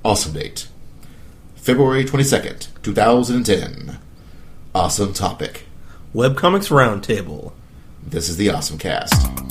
Awesome date. February 22nd, 2010. Awesome topic. Webcomics Roundtable. This is the OSMcast.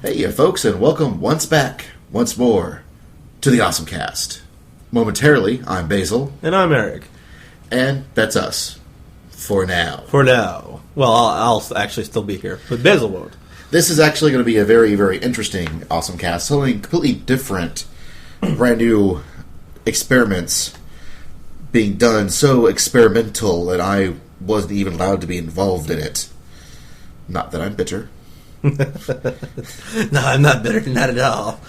Hey, folks, and welcome once more, to the OSMcast. Momentarily, I'm Basil. And I'm Eric. And that's us. For now. For now. Well, I'll actually still be here, but Basil won't. This is actually going to be a very, very interesting OSMcast. Something completely different. Brand new experiments being done. So experimental that I wasn't even allowed to be involved in it. Not that I'm bitter. No, I'm not bitter, not at all.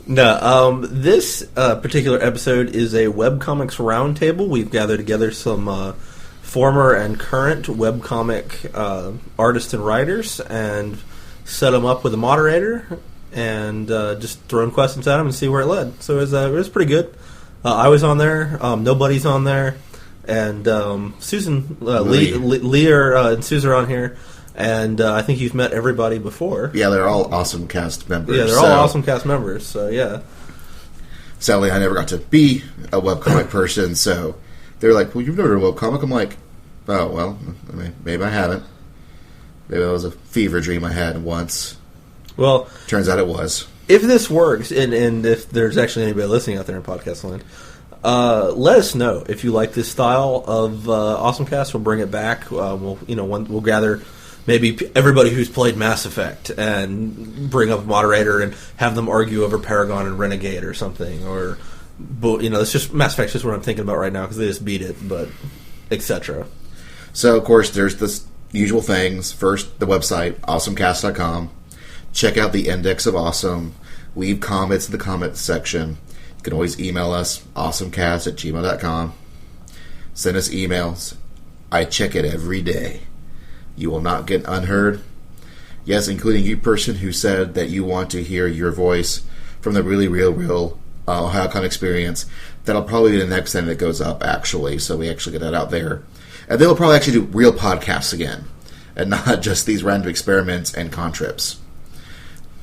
No, this particular episode is a webcomics roundtable. We've gathered together some former and current webcomic artists and writers and set them up with a moderator and just thrown questions at them and see where it led. So it was pretty good. I was on there. Nobody's on there. And Susan, Lee and Sooz are on here. And I think you've met everybody before. Yeah, they're all OSMcast members. Yeah, they're all OSMcast members, so yeah. Sadly, I never got to be a webcomic person, so they're like, well, you've never done a webcomic? I'm like, oh, well, maybe I haven't. Maybe that was a fever dream I had once. Well, turns out it was. If this works, and if there's actually anybody listening out there in podcast land, let us know if you like this style of OSMcast. We'll bring it back. We'll gather maybe everybody who's played Mass Effect and bring up a moderator and have them argue over Paragon and Renegade or something. Or, it's just Mass Effect's just what I'm thinking about right now because they just beat it, but etc. So, of course, there's the usual things. First, the website, awesomcast.com. Check out the Index of Awesome. Leave comments in the comments section. You can always email us, awesomcast@gmail.com. Send us emails. I check it every day. You will not get unheard. Yes, including you person who said that you want to hear your voice from the really real OhioCon experience. That'll probably be the next thing that goes up, actually, so we actually get that out there. And then we'll probably actually do real podcasts again, and not just these random experiments and contrips.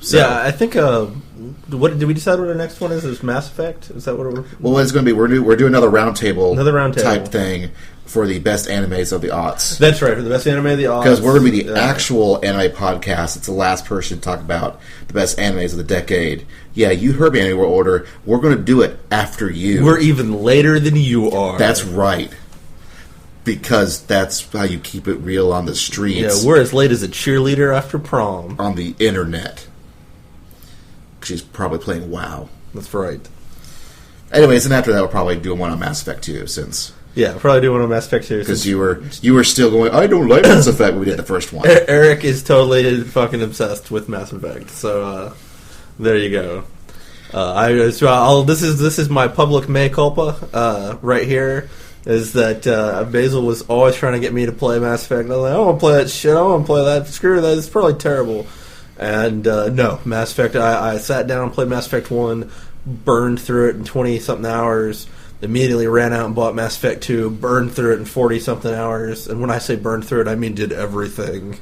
So, yeah, I think, what did we decide what our next one is? Is Mass Effect? Is that what we're... Well, what it's going to be, we're doing another roundtable type thing for the best animes of the aughts. That's right, for the best anime of the aughts. Because we're going to be the actual anime podcast. It's the last person to talk about the best animes of the decade. Yeah, you heard me in anime order. We're going to do it after you. We're even later than you are. That's right. Because that's how you keep it real on the streets. Yeah, we're as late as a cheerleader after prom. On the internet. She's probably playing WoW. That's right. Anyways, and after that, we'll probably do one on Mass Effect 2, since... Yeah, we'll probably do one on Mass Effect 2. Because you were still going, I don't like Mass Effect when we did the first one. Eric is totally fucking obsessed with Mass Effect, so there you go. This is my public mea culpa right here, is that Basil was always trying to get me to play Mass Effect. I was like, I don't want to play that shit, I don't want to play that, screw that, it's probably terrible. And no, Mass Effect, I sat down and played Mass Effect 1, burned through it in 20-something hours, immediately ran out and bought Mass Effect 2, burned through it in 40-something hours, and when I say burned through it, I mean did everything.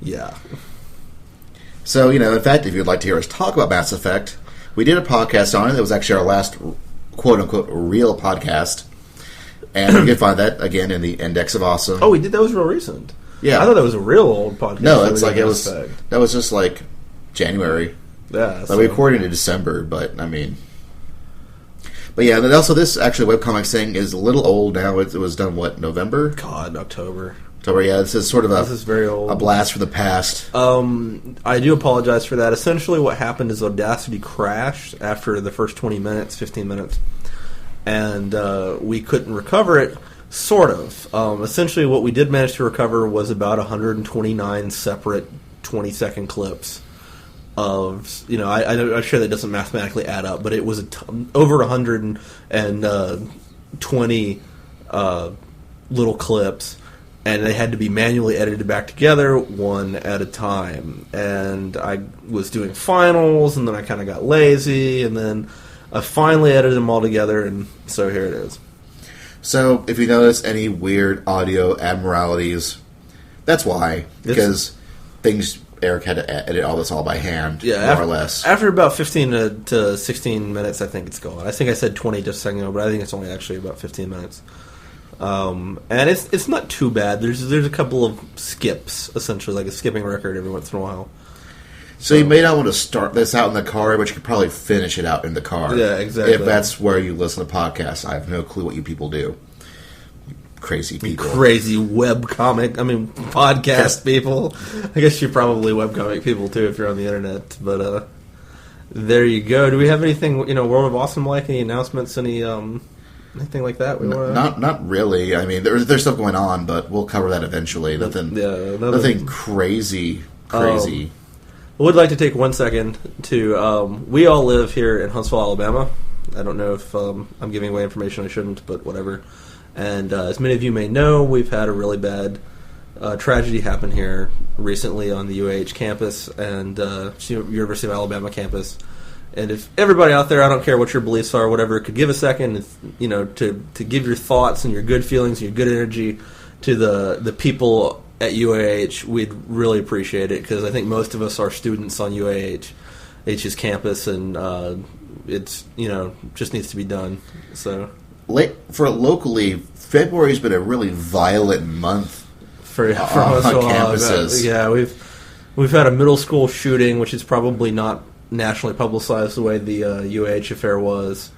Yeah. So, in fact, if you'd like to hear us talk about Mass Effect, we did a podcast on it. It was actually our last quote-unquote real podcast, and you can find that, again, in the Index of Awesome. Oh, we did? That was real recent. Yeah. I thought that was a real old podcast. No, it's like that was just like January. Yeah. We recorded in December, but yeah, and also this actually webcomics thing is a little old now. It was done, November? God, October. So yeah, this is sort of This is very old. a blast from the past. I do apologize for that. Essentially what happened is Audacity crashed after the first 15 minutes, and we couldn't recover it, sort of. Essentially what we did manage to recover was about 129 separate 20-second clips of, I'm sure that doesn't mathematically add up, but it was over 120 little clips, and they had to be manually edited back together one at a time. And I was doing finals, and then I kind of got lazy, and then I finally edited them all together, and so here it is. So if you notice any weird audio abnormalities, that's why. Because Eric had to edit all this all by hand, more or less. After about 15 to 16 minutes, I think it's gone. I think I said 20 just a second ago, but I think it's only actually about 15 minutes. And it's not too bad. There's a couple of skips, essentially, like a skipping record every once in a while. So you may not want to start this out in the car, but you could probably finish it out in the car. Yeah, exactly. If that's where you listen to podcasts. I have no clue what you people do. Crazy people. Crazy podcast people. I guess you're probably webcomic people, too, if you're on the internet. But there you go. Do we have anything, World of Awesome like? Any announcements? Anything like that? Not really. I mean, there's stuff going on, but we'll cover that eventually. Nothing crazy. I would like to take 1 second to... we all live here in Huntsville, Alabama. I don't know if I'm giving away information I shouldn't, but whatever. And as many of you may know, we've had a really bad tragedy happen here recently on the UAH campus and University of Alabama campus. And if everybody out there, I don't care what your beliefs are, whatever, could give a second, to give your thoughts and your good feelings and your good energy to the people at UAH, we'd really appreciate it, because I think most of us are students on UAH's campus, and it's just needs to be done. So for locally, February's been a really violent month for on campuses. Yeah, we've had a middle school shooting, which is probably not nationally publicized the way the UAH affair was.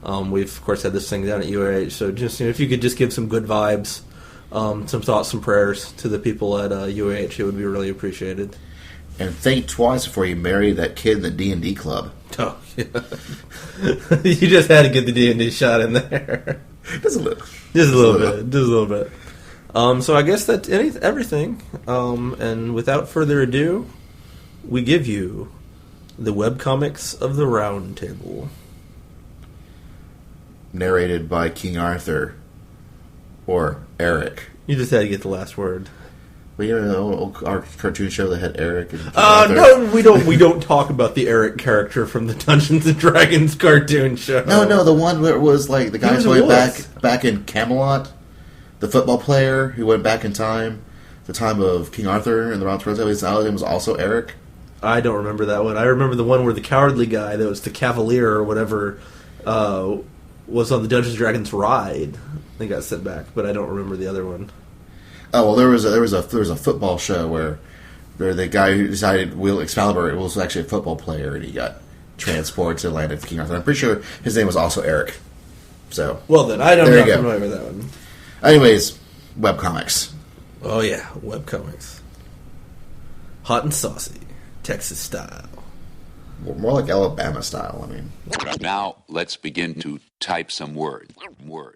We've of course had this thing down at UAH, so just if you could just give some good vibes, some thoughts, some prayers to the people at UAH, it would be really appreciated. And think twice before you marry that kid in the D&D club. Oh, yeah. You just had to get the D&D shot in there. Just a little bit. So I guess that's everything. And without further ado, we give you the webcomics of the Roundtable. Narrated by King Arthur. Or Eric. You just had to get the last word. Well, our cartoon show that had Eric and no, we don't talk about the Eric character from the Dungeons and Dragons cartoon show. No, the one where it was like the guy going back in Camelot, the football player who went back in time, the time of King Arthur and the Round Table. His name was also Eric. I don't remember that one. I remember the one where the cowardly guy that was the Cavalier or whatever was on the Dungeons and Dragons ride. They got sent back, but I don't remember the other one. Oh well, there was a football show where the guy who decided wield Excalibur was actually a football player, and he got transported to the land of King Arthur. I'm pretty sure his name was also Eric. So well then, I don't know familiar with that one. Anyways, webcomics. Oh yeah, webcomics. Hot and saucy, Texas style. More like Alabama style. I mean. Now let's begin to type some word. Yo, when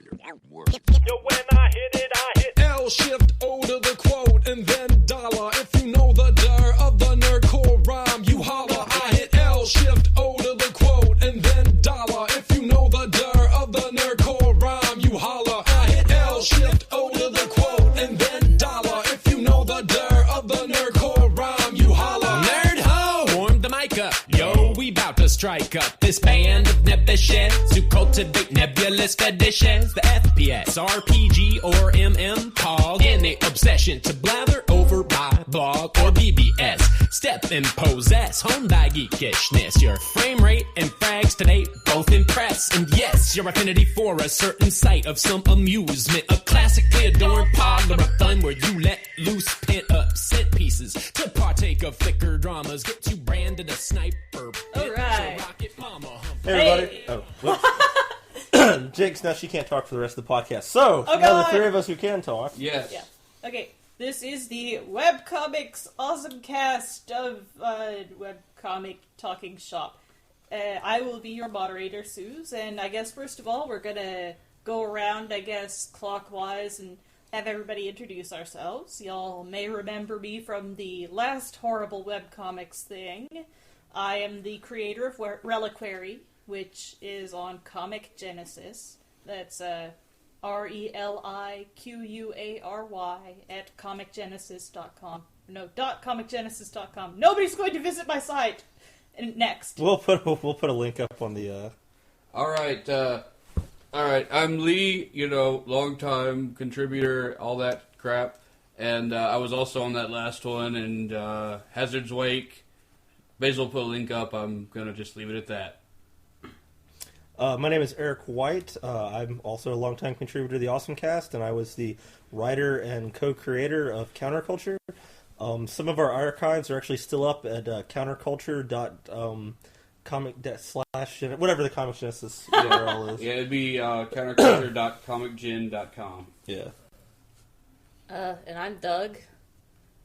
I hit L shift O to the quote and then dollar. If you know the dir of the nerdcore rhyme, you holler. I hit L shift O to the quote and then dollar. If you know the dir of the nerdcore rhyme, you holler. I hit L shift O to the quote and then dollar. If you know the dir of the nerdcore rhyme, you holler. Nerd ho, warm the mic up. Yo, we bout to strike up this band of nebbishes who cultivate nebulous fetishes. The FPS, RPG, or MM call any obsession to blather over by blog or BBS. Step and possess, honed by geekishness. Your frame rate and frags today both impress. And yes, your affinity for a certain sight of some amusement. A classically adorned pod of fun where you let loose pent up set pieces to partake of thicker dramas. Get you branded a sniper. All right. Hey everybody. Oh, whoops. Jinx, now she can't talk for the rest of the podcast. So, now the three of us who can talk. Yes. Yeah. Okay. This is the Webcomics awesome cast of Webcomic Talking Shop. I will be your moderator, Sooz, and I guess first of all we're gonna go around, clockwise and have everybody introduce ourselves. Y'all may remember me from the last horrible webcomics thing. I am the creator of Reliquary, which is on Comic Genesis. That's RELIQUARY at comicgenesis.com. No, .comicgenesis.com. Nobody's going to visit my site. And next. We'll put a link up on the. All right. I'm Lee. Long-time contributor, all that crap, and I was also on that last one. And Hazard's Wake. Basil put a link up. I'm gonna just leave it at that. My name is Eric White. I'm also a longtime contributor to the Awesome Cast, and I was the writer and co-creator of Counterculture. Some of our archives are actually still up at counterculture.comic/ whatever the Comic Genesis URL is. Yeah, it'd be counterculture.comicgen.com. Yeah. And I'm Doug,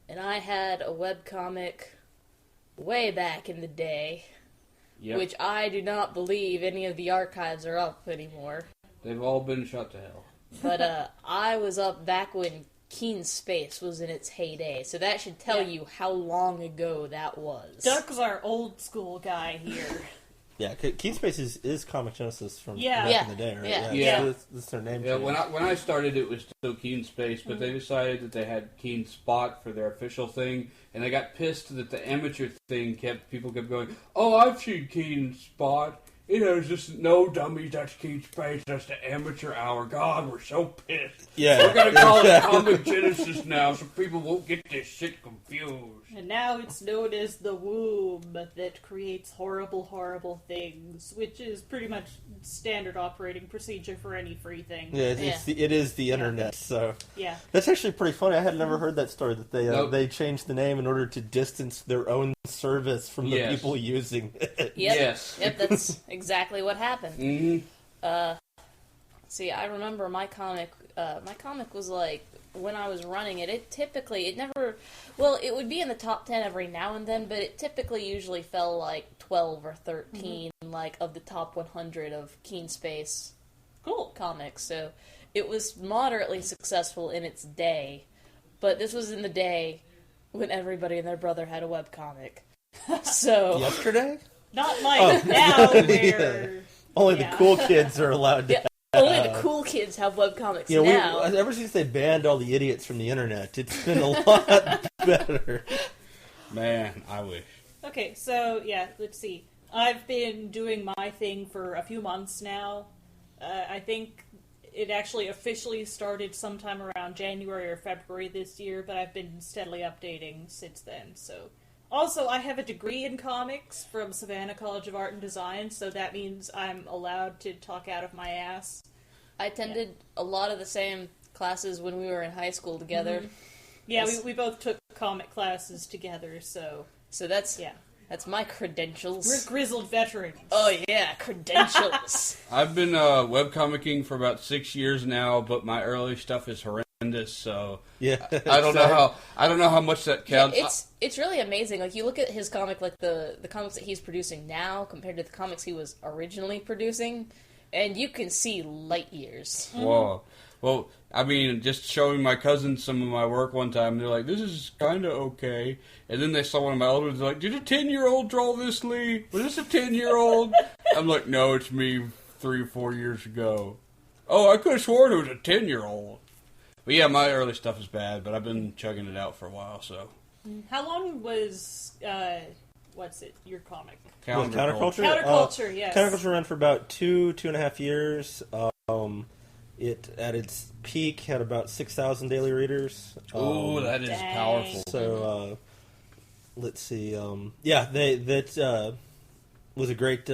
and I had a webcomic way back in the day. Yep. Which I do not believe any of the archives are up anymore. They've all been shut to hell. But I was up back when Keen Space was in its heyday, so that should tell you how long ago that was. Duck's our old school guy here. Yeah, Keen Space is Comic Genesis from Yeah. back in the day, right? Yeah. That's their name. Yeah, change. when I started, it was still Keen Space, but they decided that they had Keen Spot for their official thing, and they got pissed that the amateur thing people kept going, "Oh, I've seen Keen Spot. It's just no dummies. That's Keen Space. That's the amateur hour. God, we're so pissed. Yeah, we're gonna call it Comic Genesis now, so people won't get this shit confused." And now it's known as the womb that creates horrible, horrible things, which is pretty much standard operating procedure for any free thing. Yeah, it is the internet. So yeah, that's actually pretty funny. I had never heard that story that they changed the name in order to distance their own service from the people using it. Yep. Yes. Yep, that's exactly what happened. Mm-hmm. See, I remember my comic was like, when I was running it, it would be in the top 10 every now and then, but it typically usually fell like 12 or 13, like, of the top 100 of Keen Space comics, so it was moderately successful in its day, but this was in the day when everybody and their brother had a webcomic. So yesterday? Not like now, where... Only the cool kids are allowed to only the cool kids have webcomics now. Ever since they banned all the idiots from the internet, it's been a lot better. Man, I wish. Okay, so, let's see. I've been doing my thing for a few months now. I think it actually officially started sometime around January or February this year, but I've been steadily updating since then, so... Also, I have a degree in comics from Savannah College of Art and Design, so that means I'm allowed to talk out of my ass. I attended a lot of the same classes when we were in high school together. Mm-hmm. Yeah, we both took comic classes together, so that's my credentials. We're grizzled veterans. Oh yeah, credentials. I've been webcomicking for about 6 years now, but my early stuff is horrendous. So I don't know how much that counts. Yeah, it's really amazing. Like, you look at his comic, like the comics that he's producing now compared to the comics he was originally producing, and you can see light years. Whoa. Well, I mean, just showing my cousins some of my work one time, they're like, "This is kind of okay." And then they saw one of my older ones, they're like, "Did a 10-year-old draw this, Lee? Was this a 10-year-old?" I'm like, "No, it's me 3 or 4 years ago." "Oh, I could have sworn it was a 10-year-old. But yeah, my early stuff is bad, but I've been chugging it out for a while, so. How long was, your comic? Counterculture? Counterculture, yes. Counterculture ran for about 2.5 years. It, at its peak, had about 6,000 daily readers. Ooh, that is powerful. So, let's see. That was a great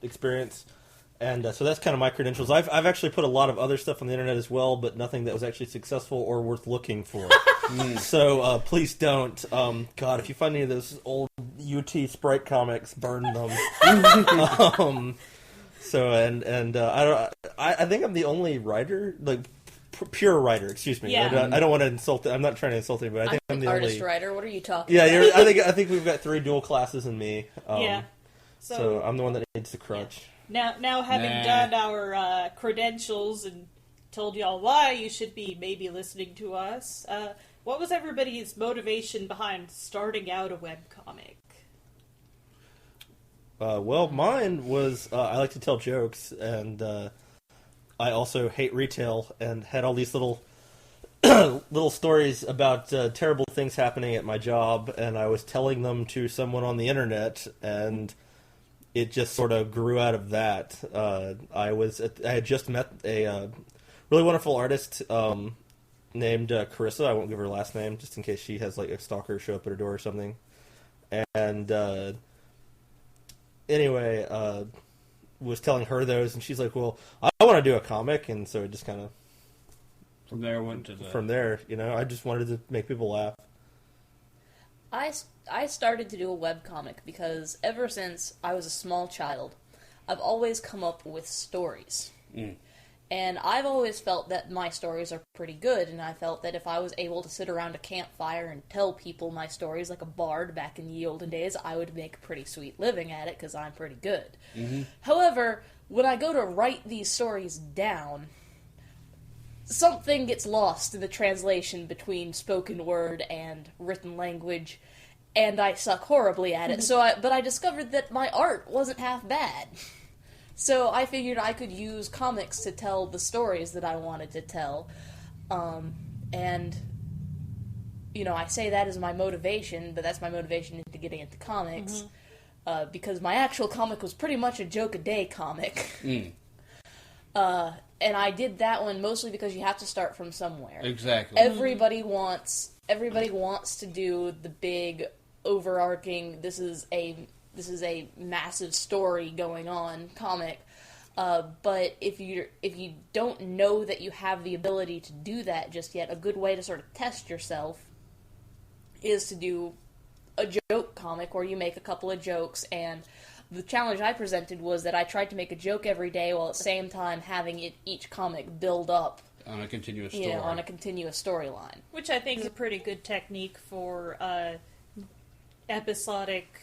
experience. And so that's kind of my credentials. I've actually put a lot of other stuff on the internet as well, but nothing that was actually successful or worth looking for. So please don't. God, if you find any of those old UT Sprite comics, burn them. I think I'm the only writer, like pure writer. Excuse me. Yeah. I don't want to insult. I'm not trying to insult anybody. I think I'm the artist only writer. What are you talking? Yeah, about? I think we've got 3 dual classes in me. Yeah. So I'm the one that needs the crutch. Now having done our credentials and told y'all why you should be maybe listening to us, what was everybody's motivation behind starting out a webcomic? Well, mine was I like to tell jokes, and I also hate retail, and had all these little little stories about terrible things happening at my job, and I was telling them to someone on the internet, and it just sort of grew out of that. I had just met a really wonderful artist named Carissa. I won't give her last name, just in case she has like a stalker show up at her door or something. And anyway, was telling her those, and she's like, "Well, I want to do a comic," and so it just kind of From there went to the... From there, I just wanted to make people laugh. I started to do a webcomic because ever since I was a small child, I've always come up with stories. And I've always felt that my stories are pretty good, and I felt that if I was able to sit around a campfire and tell people my stories like a bard back in the olden days, I would make a pretty sweet living at it because I'm pretty good. However, when I go to write these stories down, something gets lost in the translation between spoken word and written language, and I suck horribly at it. But I discovered that my art wasn't half bad. So I figured I could use comics to tell the stories that I wanted to tell. And, I say that as my motivation, but that's my motivation into getting into comics. Because my actual comic was pretty much a joke-a-day comic. And I did that one mostly because you have to start from somewhere. Exactly. Everybody wants to do the big, overarching, this is a massive story going on comic. But if you don't know that you have the ability to do that just yet, a good way to sort of test yourself is to do a joke comic where you make a couple of jokes. And the challenge I presented was that I tried to make a joke every day while at the same time having each comic build up on a continuous story. On a continuous storyline. Which I think is a pretty good technique for episodic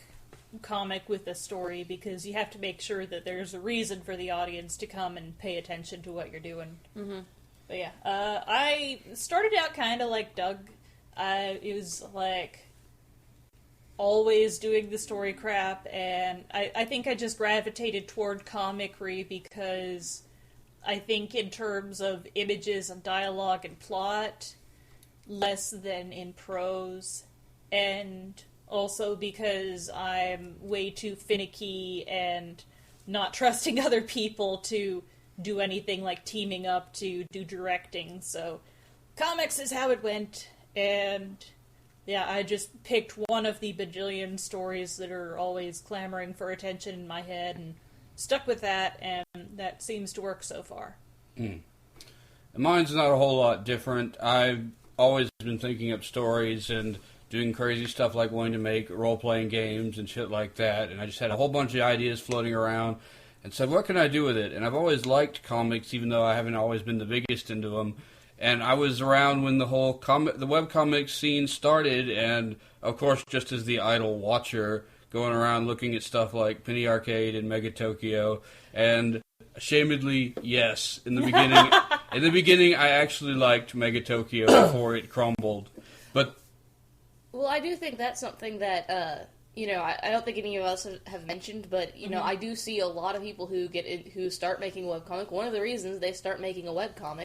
comic with a story, because you have to make sure that there's a reason for the audience to come and pay attention to what you're doing. But yeah, I started out kind of like Doug. It was like always doing the story crap, and I think I just gravitated toward comicry because I think in terms of images and dialogue and plot, less than in prose, and also because I'm way too finicky and not trusting other people to do anything like teaming up to do directing. So comics is how it went, and yeah, I just picked one of the bajillion stories that are always clamoring for attention in my head and stuck with that, and that seems to work so far. Mine's not a whole lot different. I've always been thinking up stories and doing crazy stuff like wanting to make role-playing games and shit like that, and I just had a whole bunch of ideas floating around and said, what can I do with it? And I've always liked comics, even though I haven't always been the biggest into them. And I was around when the whole the webcomic scene started, and of course, just as the idle watcher, going around looking at stuff like Penny Arcade and Mega Tokyo, and ashamedly, yes, in the beginning, I actually liked Mega Tokyo before it crumbled. But well, I do think that's something that I don't think any of us have mentioned, but I do see a lot of people who start making a webcomic. One of the reasons they start making a webcomic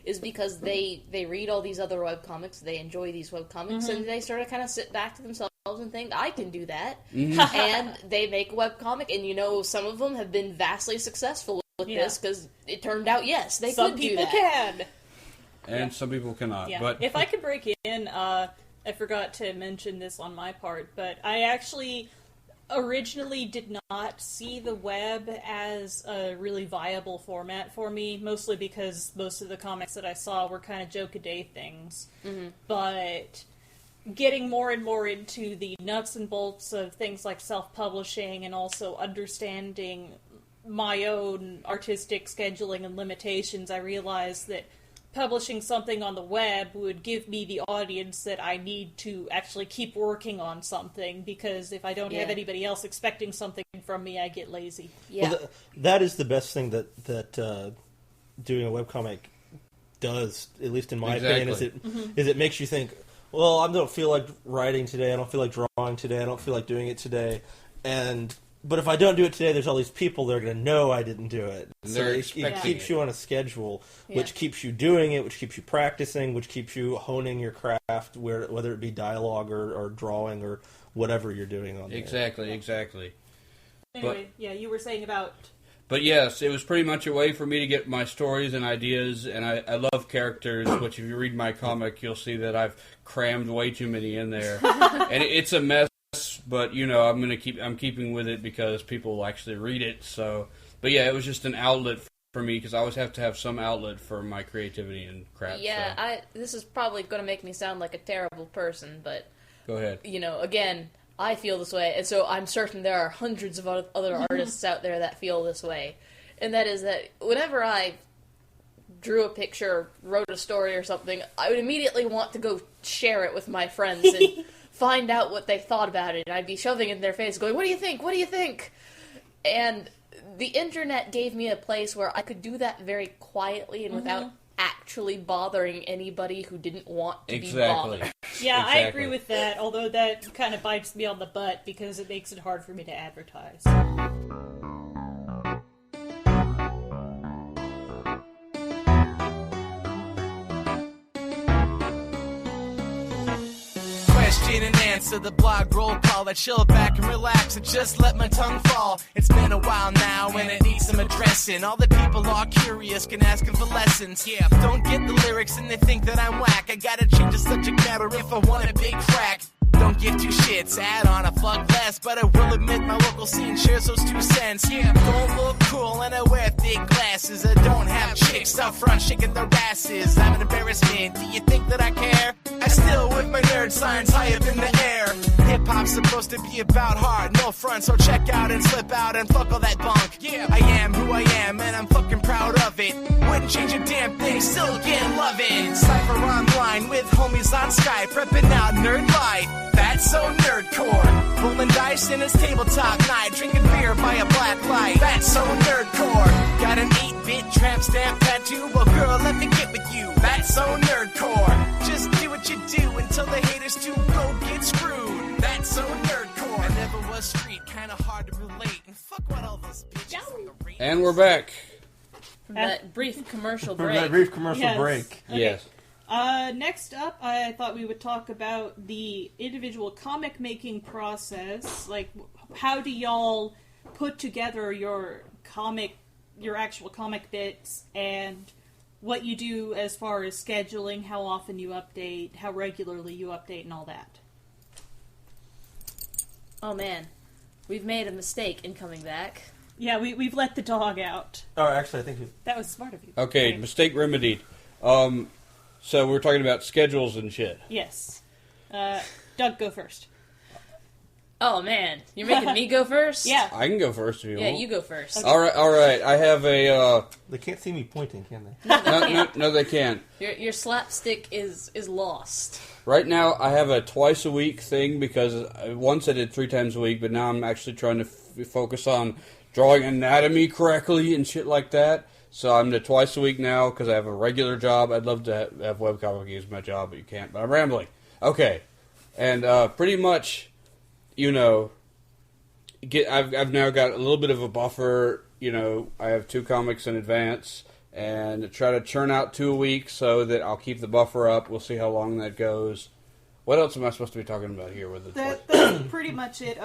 is because they read all these other webcomics, they enjoy these webcomics, and they sort of kind of sit back to themselves and think, I can do that. And they make a webcomic, and some of them have been vastly successful with this, because it turned out, yes, they could do that. Some people can. And some people cannot. Yeah. But if I could break in, I forgot to mention this on my part, but I actually originally did not see the web as a really viable format for me, mostly because most of the comics that I saw were kind of joke-a-day things. But getting more and more into the nuts and bolts of things like self-publishing and also understanding my own artistic scheduling and limitations, I realized that publishing something on the web would give me the audience that I need to actually keep working on something, because if I don't have anybody else expecting something from me, I get lazy. Yeah. Well, that is the best thing that doing a webcomic does, at least in my opinion, is it makes you think, well, I don't feel like writing today, I don't feel like drawing today, I don't feel like doing it today, but if I don't do it today, there's all these people that are going to know I didn't do it. So it keeps you on a schedule, which keeps you doing it, which keeps you practicing, which keeps you honing your craft, whether it be dialogue or drawing or whatever you're doing on there. Exactly. Anyway, you were saying about... But yes, it was pretty much a way for me to get my stories and ideas, and I love characters, which if you read my comic, you'll see that I've crammed way too many in there. And it's a mess, but, I'm keeping with it because people will actually read it, so... But yeah, it was just an outlet for me, because I always have to have some outlet for my creativity and crap. Yeah, so. this is probably going to make me sound like a terrible person, but... Go ahead. Again... I feel this way, and so I'm certain there are hundreds of other artists out there that feel this way. And that is that whenever I drew a picture, wrote a story or something, I would immediately want to go share it with my friends and find out what they thought about it. And I'd be shoving it in their face, going, "What do you think? What do you think?" And the internet gave me a place where I could do that very quietly and without actually bothering anybody who didn't want to be bothered. Yeah, I agree with that, although that kind of bites me on the butt because it makes it hard for me to advertise. Question and answer, the blog roll call. I chill back and relax and just let my tongue fall. It's been a while now and it needs some addressing. All the people are curious, can ask them for lessons. Yeah, don't get the lyrics and they think that I'm whack. I gotta change the subject matter if I want a big crack. Don't give two shits, add on a fuck less. But I will admit my local scene shares those 2 cents. Yeah, don't look cool and I wear thick glasses. I don't have chicks out front shaking their asses. I'm an embarrassment, do you think that I care? I still with my nerd signs high up in the air. Hip-hop's supposed to be about heart, no front. So check out and slip out and fuck all that bunk. Yeah, I am who I am and I'm fucking proud of it. Wouldn't change a damn thing, still getting lovin'. Cypher online with homies on Skype, reppin' out nerd life. That's so nerdcore. Rolling dice in his tabletop night, drinking beer by a black light. That's so nerdcore. Got an 8-bit tramp stamp tattoo. Well, girl, let me get with you. That's so nerdcore. Just do what you do until the haters do go get screwed. That's so nerdcore. I never was street, kinda hard to relate. And fuck what all those bitches from the radio. And we're back. From that brief commercial break. From that brief commercial break. Okay. Yes. Next up, I thought we would talk about the individual comic making process. Like, how do y'all put together your actual comic bits, and what you do as far as scheduling, how often you update, how regularly you update, and all that. Oh man, we've made a mistake in coming back. Yeah, we've let the dog out. Oh, actually, I think That was smart of you. Okay, Right. mistake remedied. So we're talking about schedules and shit. Yes. Doug, go first. Oh man, you're making me go first? Yeah. I can go first if you Yeah, want. you go first. All right. I have a. They can't see me pointing, can they? No, they can't. Your slapstick is lost. Right now, I have a twice a week thing because once I did 3 times a week, but now I'm actually trying to focus on drawing anatomy correctly and shit like that. So I'm to twice a week now because I have a regular job. I'd love to have webcomic as my job, but you can't. But I'm rambling. Okay, and pretty much, I've now got a little bit of a buffer. I have 2 comics in advance, and try to churn out 2 a week so that I'll keep the buffer up. We'll see how long that goes. What else am I supposed to be talking about here with it? That's pretty much it.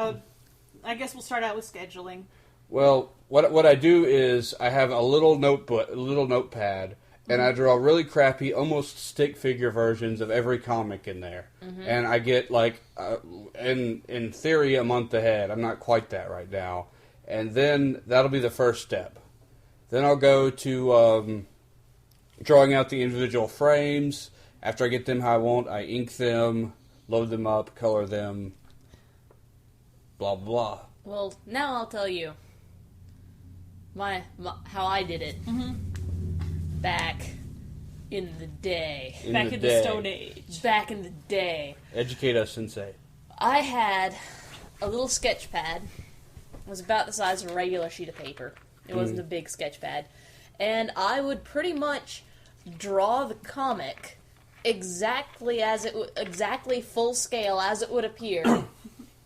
I guess we'll start out with scheduling. Well, what I do is I have a little notepad, and I draw really crappy, almost stick figure versions of every comic in there. Mm-hmm. And I get in theory, a month ahead. I'm not quite that right now. And then that'll be the first step. Then I'll go to drawing out the individual frames. After I get them how I want, I ink them, load them up, color them, blah, blah. Well, now I'll tell you how I did it. Mm-hmm. Back in the day. Back in the Stone Age. Back in the day. Educate us, Sensei. I had a little sketch pad. It was about the size of a regular sheet of paper. It wasn't a big sketch pad. And I would pretty much draw the comic exactly full scale as it would appear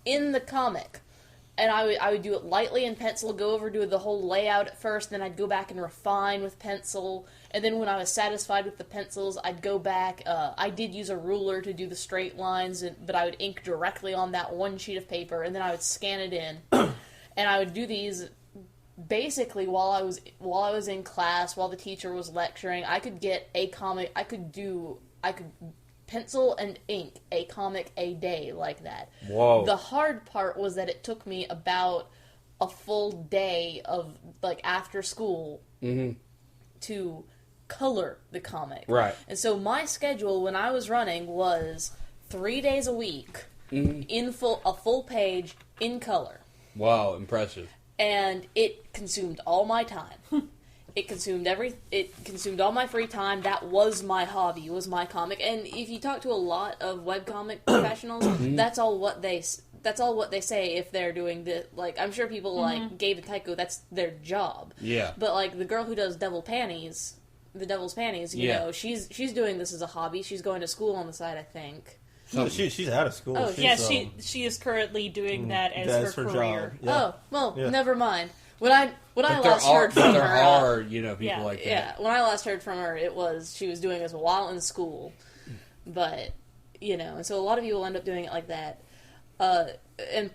in the comic. And I would do it lightly in pencil, go over, do the whole layout at first, then I'd go back and refine with pencil, and then when I was satisfied with the pencils, I'd go back. I did use a ruler to do the straight lines, but I would ink directly on that one sheet of paper, and then I would scan it in. And I would do these basically while I was in class, while the teacher was lecturing. I could get a comic, I could pencil and ink a comic a day like that. Whoa. The hard part was that it took me about a full day of, like, after school to color the comic. Right. And so my schedule when I was running was 3 days a week a full page in color. Wow, impressive. And it consumed all my time. It consumed all my free time. That was my hobby, was my comic. And if you talk to a lot of webcomic professionals, that's all what they say if they're doing this. Like, I'm sure people like Gabe and Tycho, that's their job. Yeah. But like the girl who does Devil's Panties, you know, she's doing this as a hobby. She's going to school on the side, I think. No, she's out of school. Oh, Yes, she is currently doing that as her career. Job. Yeah. Oh, well, Yeah. never mind. When I last heard But from there her, are, people yeah, like that. yeah, when I last heard from her, she was doing this while in school, but and so a lot of people end up doing it like that. And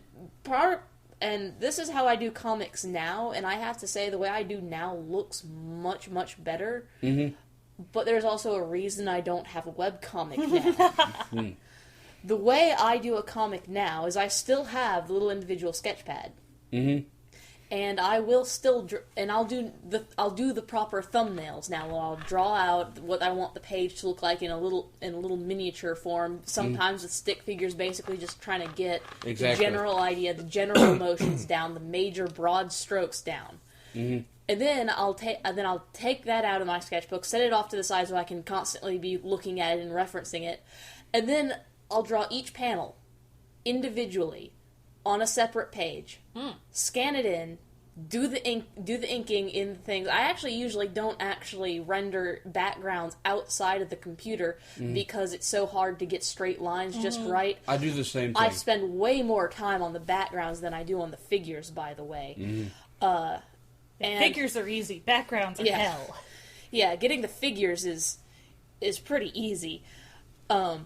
this is how I do comics now, and I have to say the way I do now looks much, much better. Mm-hmm. But there's also a reason I don't have a webcomic now. The way I do a comic now is I still have the little individual sketch pad. Mm-hmm. And I will still, I'll do the proper thumbnails now. I'll draw out what I want the page to look like in a little miniature form. Sometimes with stick figures, basically just trying to get the general idea, the general emotions down, the major broad strokes down. Mm-hmm. And then I'll take that out of my sketchbook, set it off to the side so I can constantly be looking at it and referencing it, and then I'll draw each panel individually on a separate page, scan it in, do the inking in things. I actually usually don't actually render backgrounds outside of the computer because it's so hard to get straight lines just right. I do the same thing. I spend way more time on the backgrounds than I do on the figures, by the way. And figures are easy. Backgrounds are hell. Yeah, getting the figures is pretty easy. And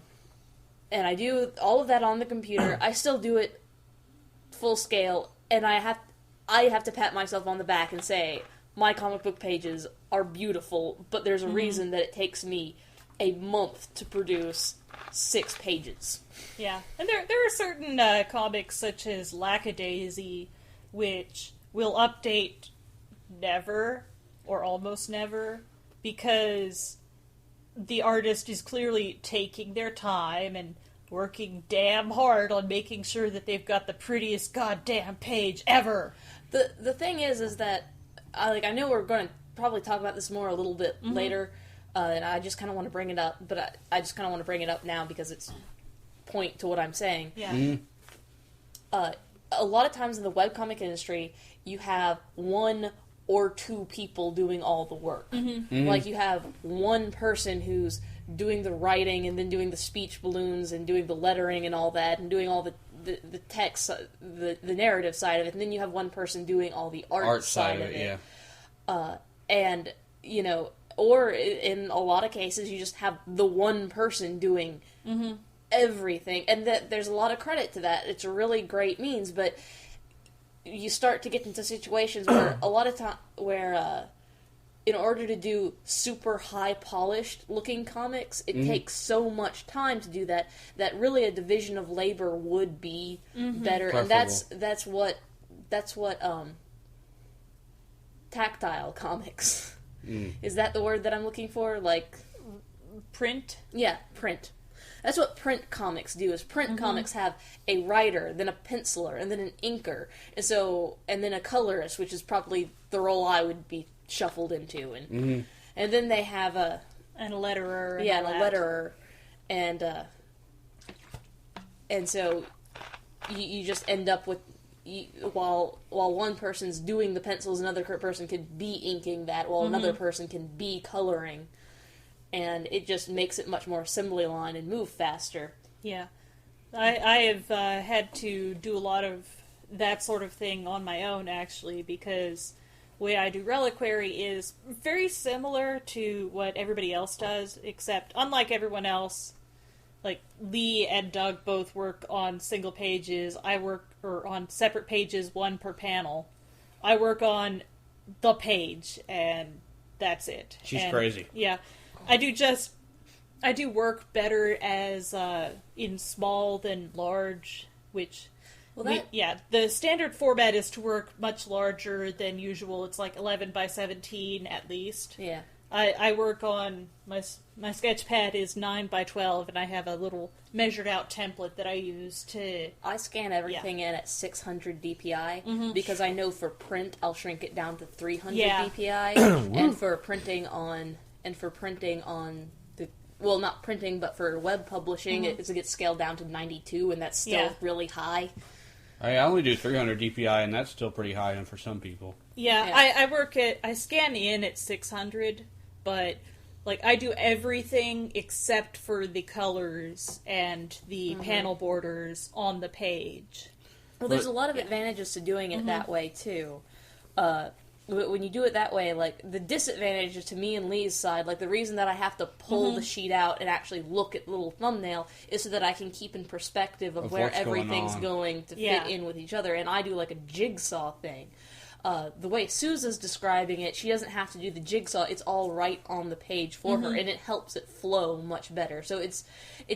I do all of that on the computer. I still do it full scale, and I have to pat myself on the back and say my comic book pages are beautiful, but there's a reason that it takes me a month to produce 6 pages. Yeah, and there are certain comics such as Lackadaisy, which will update never or almost never because the artist is clearly taking their time and working damn hard on making sure that they've got the prettiest goddamn page ever. The thing is that I know we're going to probably talk about this more a little bit later, and I just kind of want to bring it up, but I just kind of want to bring it up now because it's point to what I'm saying. Yeah. A lot of times in the webcomic industry, you have 1 or 2 people doing all the work. Like you have one person who's doing the writing and then doing the speech balloons and doing the lettering and all that and doing all the text, the narrative side of it, and then you have one person doing all the art side of it. Yeah. And or in a lot of cases you just have the one person doing everything, and that there's a lot of credit to that. It's a really great means, but you start to get into situations where a lot of time in order to do super high polished looking comics, it takes so much time to do that really a division of labor would be better. Preferable. And that's what tactile comics. Is that the word that I'm looking for? Like Print? Yeah, print. That's what print comics do, is print comics have a writer, then a penciler, and then an inker, and then a colorist, which is probably the role I would be shuffled into, and then they have And a letterer. Yeah, and a letterer. And so you just end up with, while one person's doing the pencils, another person could be inking that, while another person can be coloring. And it just makes it much more assembly line and move faster. Yeah. I have had to do a lot of that sort of thing on my own, actually, because the way I do Reliquary is very similar to what everybody else does, except, unlike everyone else, like, Lee and Doug both work on single pages. I work on separate pages, one per panel. I work on the page, and that's it. She's crazy. Yeah. I do work better as in small than large, which... the standard format is to work much larger than usual. It's like 11 by 17 at least. Yeah. I work on... My sketch pad is 9 by 12, and I have a little measured out template that I use to... I scan everything in at 600 DPI, because I know for print I'll shrink it down to 300 DPI, and for printing on the... Well, not printing, but for web publishing, it gets scaled down to 92, and that's still really high. I only do 300 DPI, and that's still pretty high for some people. Yeah. I scan in at 600, but, like, I do everything except for the colors and the panel borders on the page. Well, there's a lot of advantages to doing it that way, too. When you do it that way, like, the disadvantage to me and Lee's side, like, the reason that I have to pull the sheet out and actually look at the little thumbnail is so that I can keep in perspective of where everything's going to fit in with each other, and I do, like, a jigsaw thing. The way Sooz is describing it, she doesn't have to do the jigsaw, it's all right on the page for her, and it helps it flow much better. So it's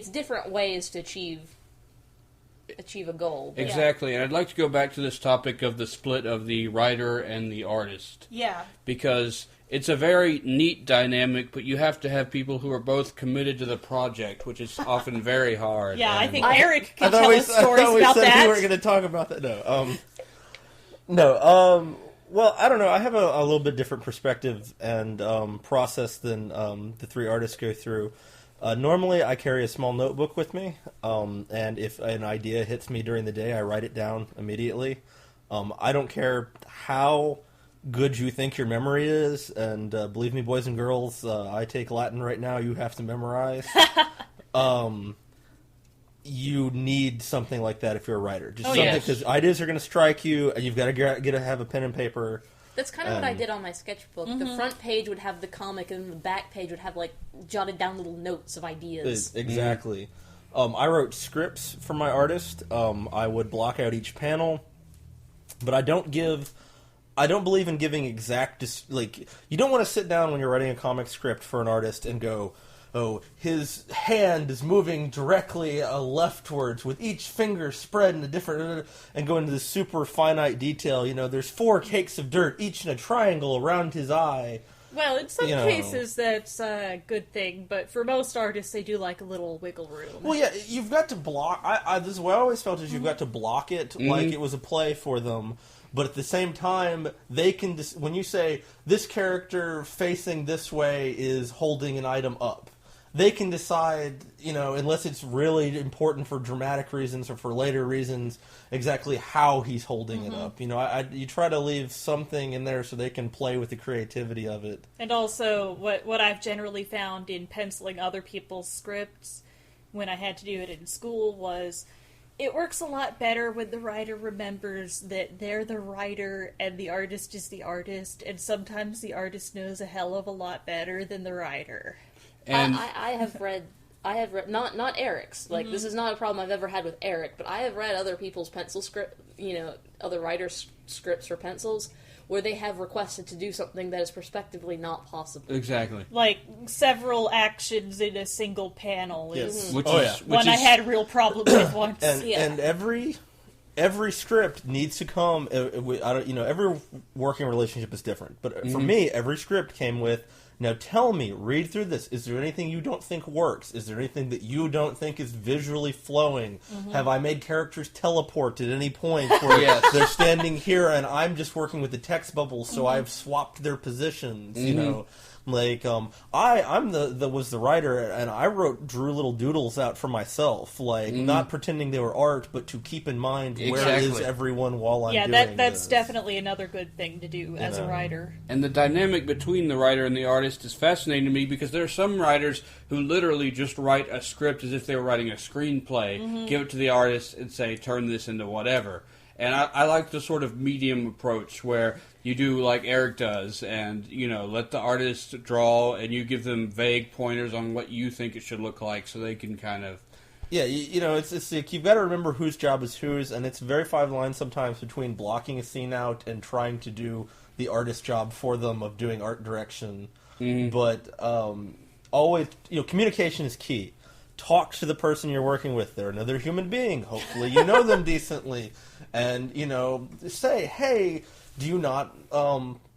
different ways to achieve a goal. Exactly, and I'd like to go back to this topic of the split of the writer and the artist. Yeah. Because it's a very neat dynamic, but you have to have people who are both committed to the project, which is often very hard. Yeah, and I think Eric can tell us stories about that. We were going to talk about that. Well, I don't know. I have a little bit different perspective and process than the three artists go through. Normally, I carry a small notebook with me, and if an idea hits me during the day, I write it down immediately. I don't care how good you think your memory is, and believe me, boys and girls, I take Latin right now. You have to memorize. You need something like that if you're a writer. Just something, because ideas are going to strike you, and you've got to get to have a pen and paper. That's kind of what I did on my sketchbook. The front page would have the comic, and the back page would have, like, jotted down little notes of ideas. Exactly. I wrote scripts for my artist. I would block out each panel, but I don't believe in giving exact... you don't want to sit down when you're writing a comic script for an artist and go, oh, his hand is moving directly leftwards with each finger spread in a different... and go into this super finite detail. You know, there's 4 cakes of dirt, each in a triangle around his eye. Well, in some cases that's a good thing, but for most artists they do like a little wiggle room. Well, yeah, you've got to block... this is what I always felt is you've got to block it like it was a play for them. But at the same time, they can... when you say, this character facing this way is holding an item up, they can decide, unless it's really important for dramatic reasons or for later reasons, exactly how he's holding it up. You try to leave something in there so they can play with the creativity of it. And also, what I've generally found in penciling other people's scripts, when I had to do it in school, was it works a lot better when the writer remembers that they're the writer and the artist is the artist, and sometimes the artist knows a hell of a lot better than the writer. And I have read not Eric's. Like, this is not a problem I've ever had with Eric, but I have read other people's pencil script, other writers' scripts for pencils, where they have requested to do something that is prospectively not possible. Exactly. Like, several actions in a single panel is Which I had a real problem with once. And every script needs to come. Every working relationship is different, but for me, every script came with Now tell me, read through this. Is there anything you don't think works? Is there anything that you don't think is visually flowing? Have I made characters teleport at any point where they're standing here and I'm just working with the text bubbles, so I've swapped their positions, you know? Like, I'm was the writer, and I drew little doodles out for myself, like, not pretending they were art, but to keep in mind where is everyone while I'm doing that's this. definitely another good thing to do as a writer. And the dynamic between the writer and the artist is fascinating to me, because there are some writers who literally just write a script as if they were writing a screenplay, give it to the artist, and say, turn this into whatever. And I like the sort of medium approach where you do like Eric does, and, you know, let the artist draw, and you give them vague pointers on what you think it should look like, so they can kind of... Yeah, you know, it's like, you've got to remember whose job is whose, and it's very fine line sometimes between blocking a scene out and trying to do the artist job for them of doing art direction. But always, you know, communication is key. Talk to the person you're working with. They're another human being. Hopefully you know them decently. And, you know, say, hey, do you not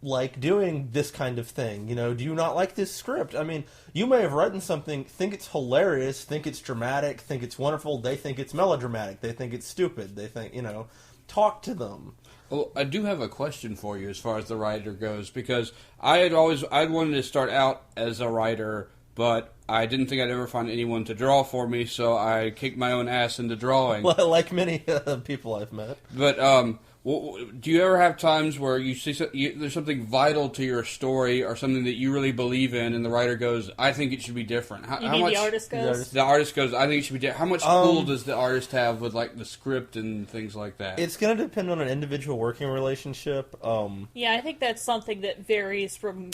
like doing this kind of thing? You know, do you not like this script? I mean, you may have written something, think it's hilarious, think it's dramatic, think it's wonderful. They think it's melodramatic. They think it's stupid. They think, you know, talk to them. Well, I do have a question for you as far as the writer goes, because I'd wanted to start out as a writer, but I didn't think I'd ever find anyone to draw for me, so I kicked my own ass into drawing. Well, like many people I've met. But do you ever have times where you see there's something vital to your story or something that you really believe in, and the writer goes, "I think it should be different"? How much, the artist goes? The artist goes, "I think it should be different." How much pull does the artist have with like the script and things like that? It's going to depend on an individual working relationship. Yeah, I think that's something that varies from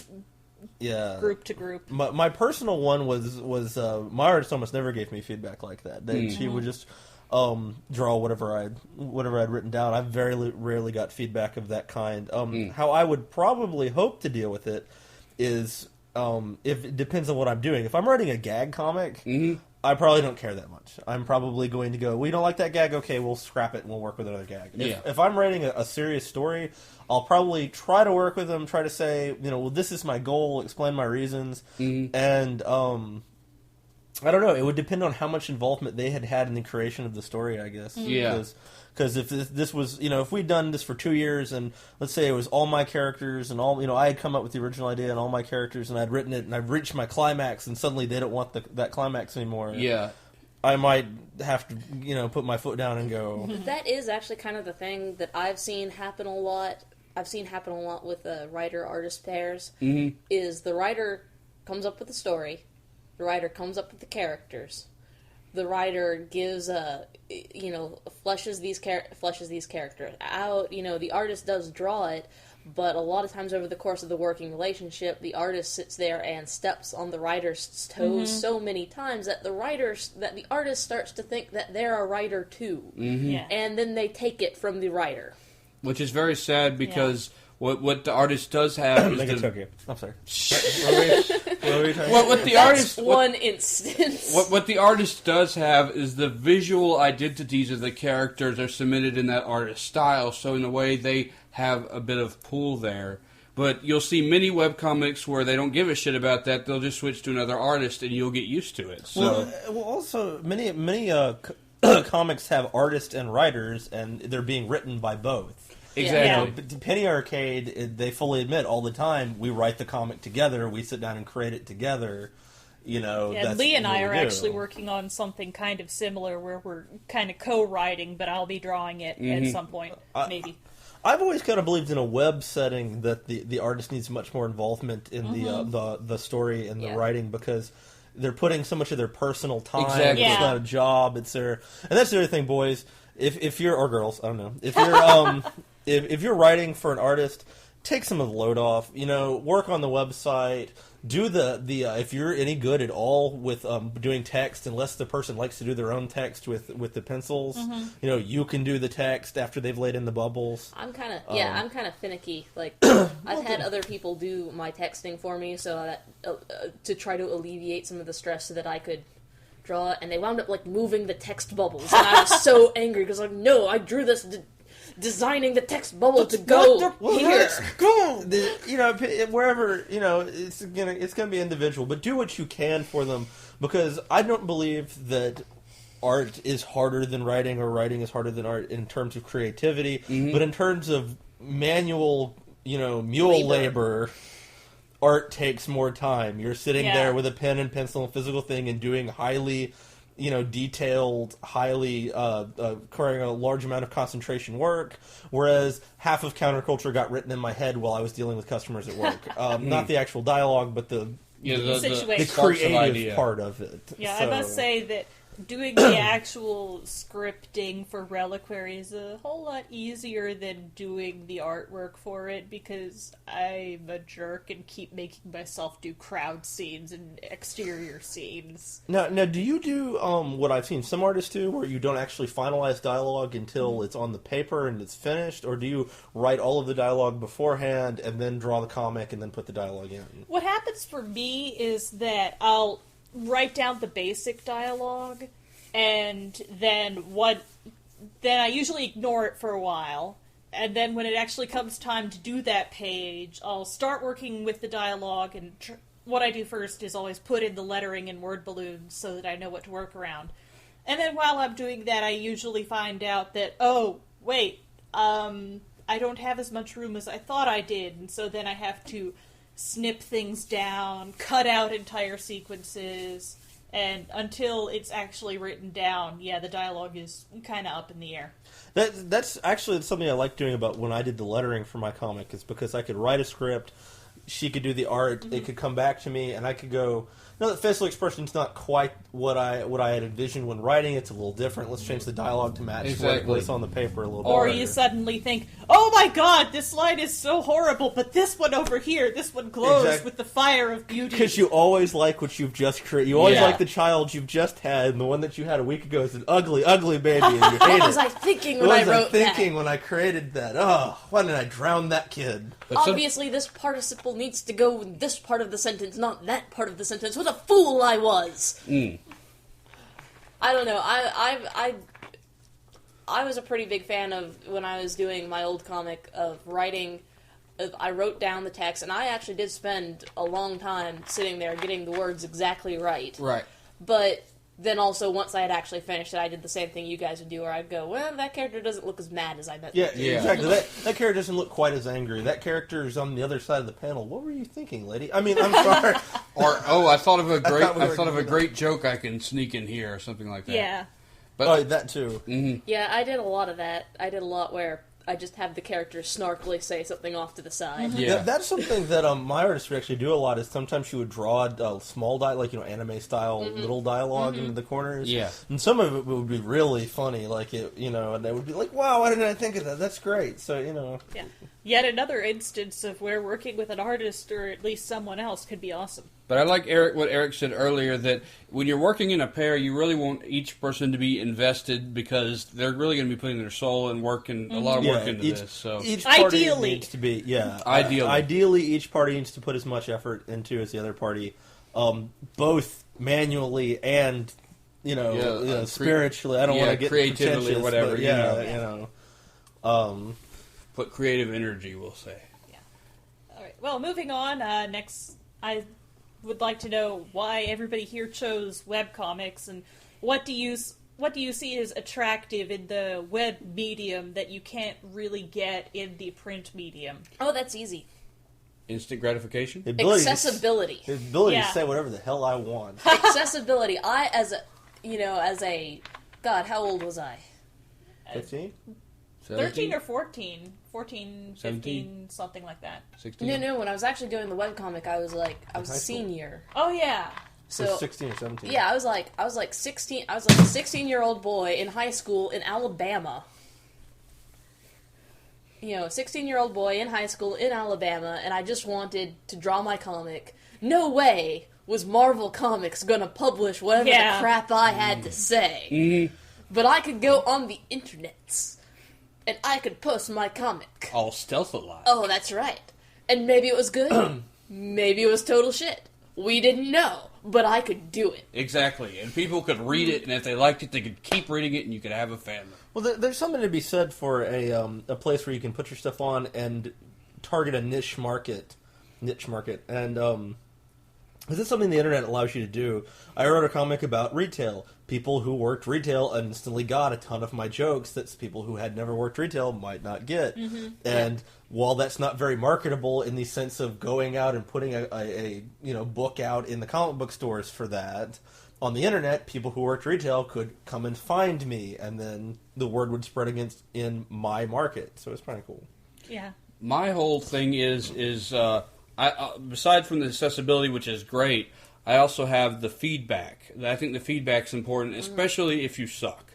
group to group. My personal one was my artist almost never gave me feedback like that. She would just draw whatever I'd written down. I very rarely got feedback of that kind. How I would probably hope to deal with it is if it depends on what I'm doing. If I'm writing a gag comic, I probably don't care that much. I'm probably going to go, we don't like that gag, okay, we'll scrap it and we'll work with another gag. If I'm writing a serious story, I'll probably try to work with them, try to say, you know, well, this is my goal, explain my reasons, and I don't know, it would depend on how much involvement they had in the creation of the story, I guess. Yeah. Because if this was, you know, if we'd done this for 2 years and let's say it was all my characters and all, you know, I had come up with the original idea and all my characters and I'd written it and I've reached my climax and suddenly they don't want that climax anymore. Yeah. I might have to, you know, put my foot down and go. That is actually kind of the thing that I've seen happen a lot. I've seen happen a lot with writer-artist pairs. Is the writer comes up with the story, the writer comes up with the characters, the writer gives fleshes these characters out. You know, the artist does draw it, but a lot of times over the course of the working relationship, the artist sits there and steps on the writer's toes so many times that the artist starts to think that they're a writer too, and then they take it from the writer, which is very sad because. What the artist does have is I'm sorry. What the artist one instance. What the artist does have is the visual identities of the characters are submitted in that artist style. So in a way, they have a bit of pull there. But you'll see many webcomics where they don't give a shit about that. They'll just switch to another artist, and you'll get used to it. So. Well, also many comics have artists and writers, and they're being written by both. Exactly. You know, Penny Arcade, they fully admit all the time, we write the comic together, we sit down and create it together. You know, that's Lee and what I we are do. actually working on something kind of similar where we're kind of co-writing, but I'll be drawing it at some point, maybe. I've always kind of believed in a web setting that the artist needs much more involvement in the story and the writing, because they're putting so much of their personal time. Exactly. It's not a job. It's their, and that's the other thing, boys. If you're, or girls, I don't know. If you're if you're writing for an artist, take some of the load off. You know, work on the website. Do the if you're any good at all with doing text, unless the person likes to do their own text with the pencils, you know, you can do the text after they've laid in the bubbles. I'm kind of finicky. Like I've had other people do my texting for me, so that to try to alleviate some of the stress, so that I could draw. And they wound up like moving the text bubbles, and I was so angry because like, no, I drew this. designing the text bubble to go here. Wherever, it's gonna be individual, but do what you can for them, because I don't believe that art is harder than writing or writing is harder than art in terms of creativity, but in terms of manual, mule labor, art takes more time. You're sitting there with a pen and pencil and physical thing and doing highly, detailed, highly, requiring a large amount of concentration work, whereas half of Counterculture got written in my head while I was dealing with customers at work. Not the actual dialogue, but the creative part of it. Yeah, I must say that doing the actual scripting for Reliquary is a whole lot easier than doing the artwork for it, because I'm a jerk and keep making myself do crowd scenes and exterior scenes. Now, do you do what I've seen some artists do, where you don't actually finalize dialogue until it's on the paper and it's finished, or do you write all of the dialogue beforehand and then draw the comic and then put the dialogue in? What happens for me is that I'll write down the basic dialogue, and then I usually ignore it for a while, and then when it actually comes time to do that page, I'll start working with the dialogue, and what I do first is always put in the lettering and word balloons so that I know what to work around. And then while I'm doing that, I usually find out that, oh, wait, I don't have as much room as I thought I did, and so then I have to snip things down, cut out entire sequences, and until it's actually written down, the dialogue is kind of up in the air. That's actually something I like doing about when I did the lettering for my comic, is because I could write a script, she could do the art, it could come back to me, and I could go, no, the facial expression's not quite what I had envisioned when writing. It's a little different. Let's change the dialogue to match what's on the paper a little bit. Or you suddenly think, oh my god, this line is so horrible, but this one over here, this one glows with the fire of beauty. Because you always like what you've just created. You always like the child you've just had, and the one that you had a week ago is an ugly, ugly baby, and you hate it. What was I thinking when I wrote that? When I created that? Oh, why didn't I drown that kid? Obviously, this participle needs to go in this part of the sentence, not that part of the sentence. What a fool I was! I don't know. I was a pretty big fan of, when I was doing my old comic, of writing. I wrote down the text, and I actually did spend a long time sitting there getting the words exactly right. Right. But then also, once I had actually finished it, I did the same thing you guys would do, where I'd go, well, that character doesn't look as mad as I meant. Yeah, exactly. That character doesn't look quite as angry. That character is on the other side of the panel. What were you thinking, lady? I mean, I'm sorry. Or I thought of a great joke I can sneak in here, or something like that. Yeah. But that too. Mm-hmm. Yeah, I did a lot of that. I did a lot where I just have the character snarkily say something off to the side. Yeah. That's something that my artist would actually do a lot, is sometimes she would draw a small dialogue, like, anime-style little dialogue into the corners. Yeah. And some of it would be really funny, like, and they would be like, wow, why didn't I think of that? That's great. So, Yeah. Yet another instance of where working with an artist, or at least someone else, could be awesome. But I like what Eric said earlier, that when you're working in a pair, you really want each person to be invested, because they're really going to be putting their soul and work and a lot of work into this. So each party ideally needs to be ideally each party needs to put as much effort into as the other party, both manually and spiritually. I don't want to get creatively or whatever. But put creative energy, we'll say. Yeah. All right. Well, moving on. Next, I would like to know why everybody here chose webcomics, and what do you see as attractive in the web medium that you can't really get in the print medium? Oh, that's easy. Instant gratification? Accessibility. The ability to say whatever the hell I want. Accessibility. God, how old was I? 15? 13 or 14? 14, 15, 17? something like that. 16? No, when I was actually doing the webcomic, I was a senior. Oh, yeah. So 16 or 17. Yeah, I was like 16. I was like a 16-year-old boy in high school in Alabama. 16-year-old boy in high school in Alabama, and I just wanted to draw my comic. No way was Marvel Comics gonna publish whatever the crap I had to say. Mm-hmm. But I could go on the internets, and I could post my comic. All stealth-alike. Oh, that's right. And maybe it was good. Maybe it was total shit. we didn't know, but I could do it. Exactly, and people could read it, and if they liked it, they could keep reading it, and you could have a fandom. Well, there's something to be said for a place where you can put your stuff on and target a niche market, and this is something the internet allows you to do. I wrote a comic about retail. People who worked retail instantly got a ton of my jokes that people who had never worked retail might not get. And while that's not very marketable in the sense of going out and putting a book out in the comic book stores for that, on the internet, people who worked retail could come and find me, and then the word would spread in my market. So it's kind of cool. Yeah. My whole thing is aside from the accessibility, which is great, I also have the feedback. I think the feedback's important, especially if you suck.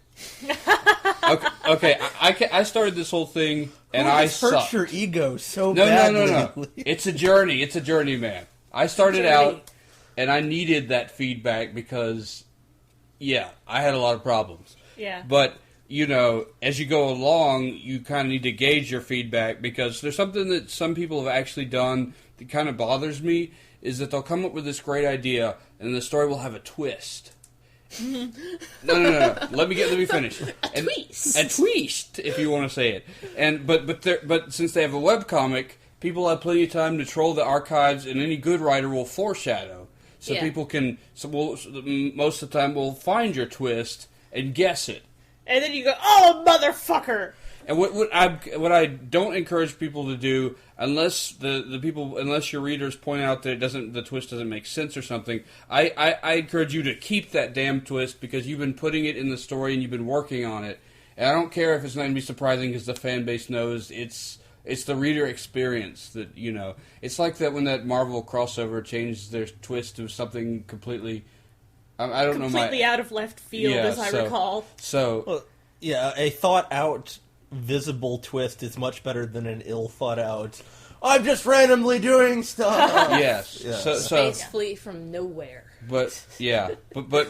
Okay. I started this whole thing, and I sucked. Hurts your ego so badly. No. It's a journey. It's a journey, man. I started out, and I needed that feedback because, I had a lot of problems. Yeah. But, as you go along, you kind of need to gauge your feedback, because there's something that some people have actually done that kind of bothers me, is that they'll come up with this great idea, and the story will have a twist. No. Let me finish. A twist, if you want to say it. But since they have a webcomic, people have plenty of time to troll the archives, and any good writer will foreshadow. So people can, most of the time, will find your twist and guess it. And then you go, oh, motherfucker! And what I don't encourage people to do, unless unless your readers point out that the twist doesn't make sense or something, I encourage you to keep that damn twist, because you've been putting it in the story and you've been working on it. And I don't care if it's not going to be surprising, because the fan base knows it's the reader experience that, It's like that when that Marvel crossover changed their twist to something completely... I don't know. Completely out of left field, as I recall. So... a thought-out, visible twist is much better than an ill-thought-out, I'm just randomly doing stuff! Yes. Yeah. Space fleet from nowhere. But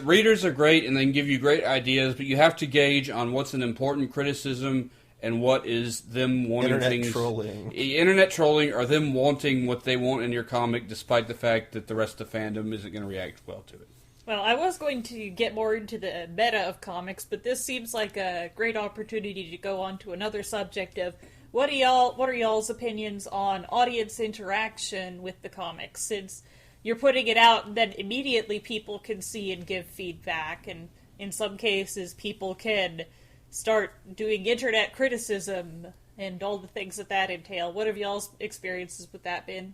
readers are great, and they can give you great ideas, but you have to gauge on what's an important criticism and what is them wanting Internet trolling. Internet trolling, or them wanting what they want in your comic, despite the fact that the rest of the fandom isn't going to react well to it. Well, I was going to get more into the meta of comics, but this seems like a great opportunity to go on to another subject of what are y'all's opinions on audience interaction with the comics, since you're putting it out and then immediately people can see and give feedback, and in some cases people can start doing internet criticism and all the things that entail. What have y'all's experiences with that been?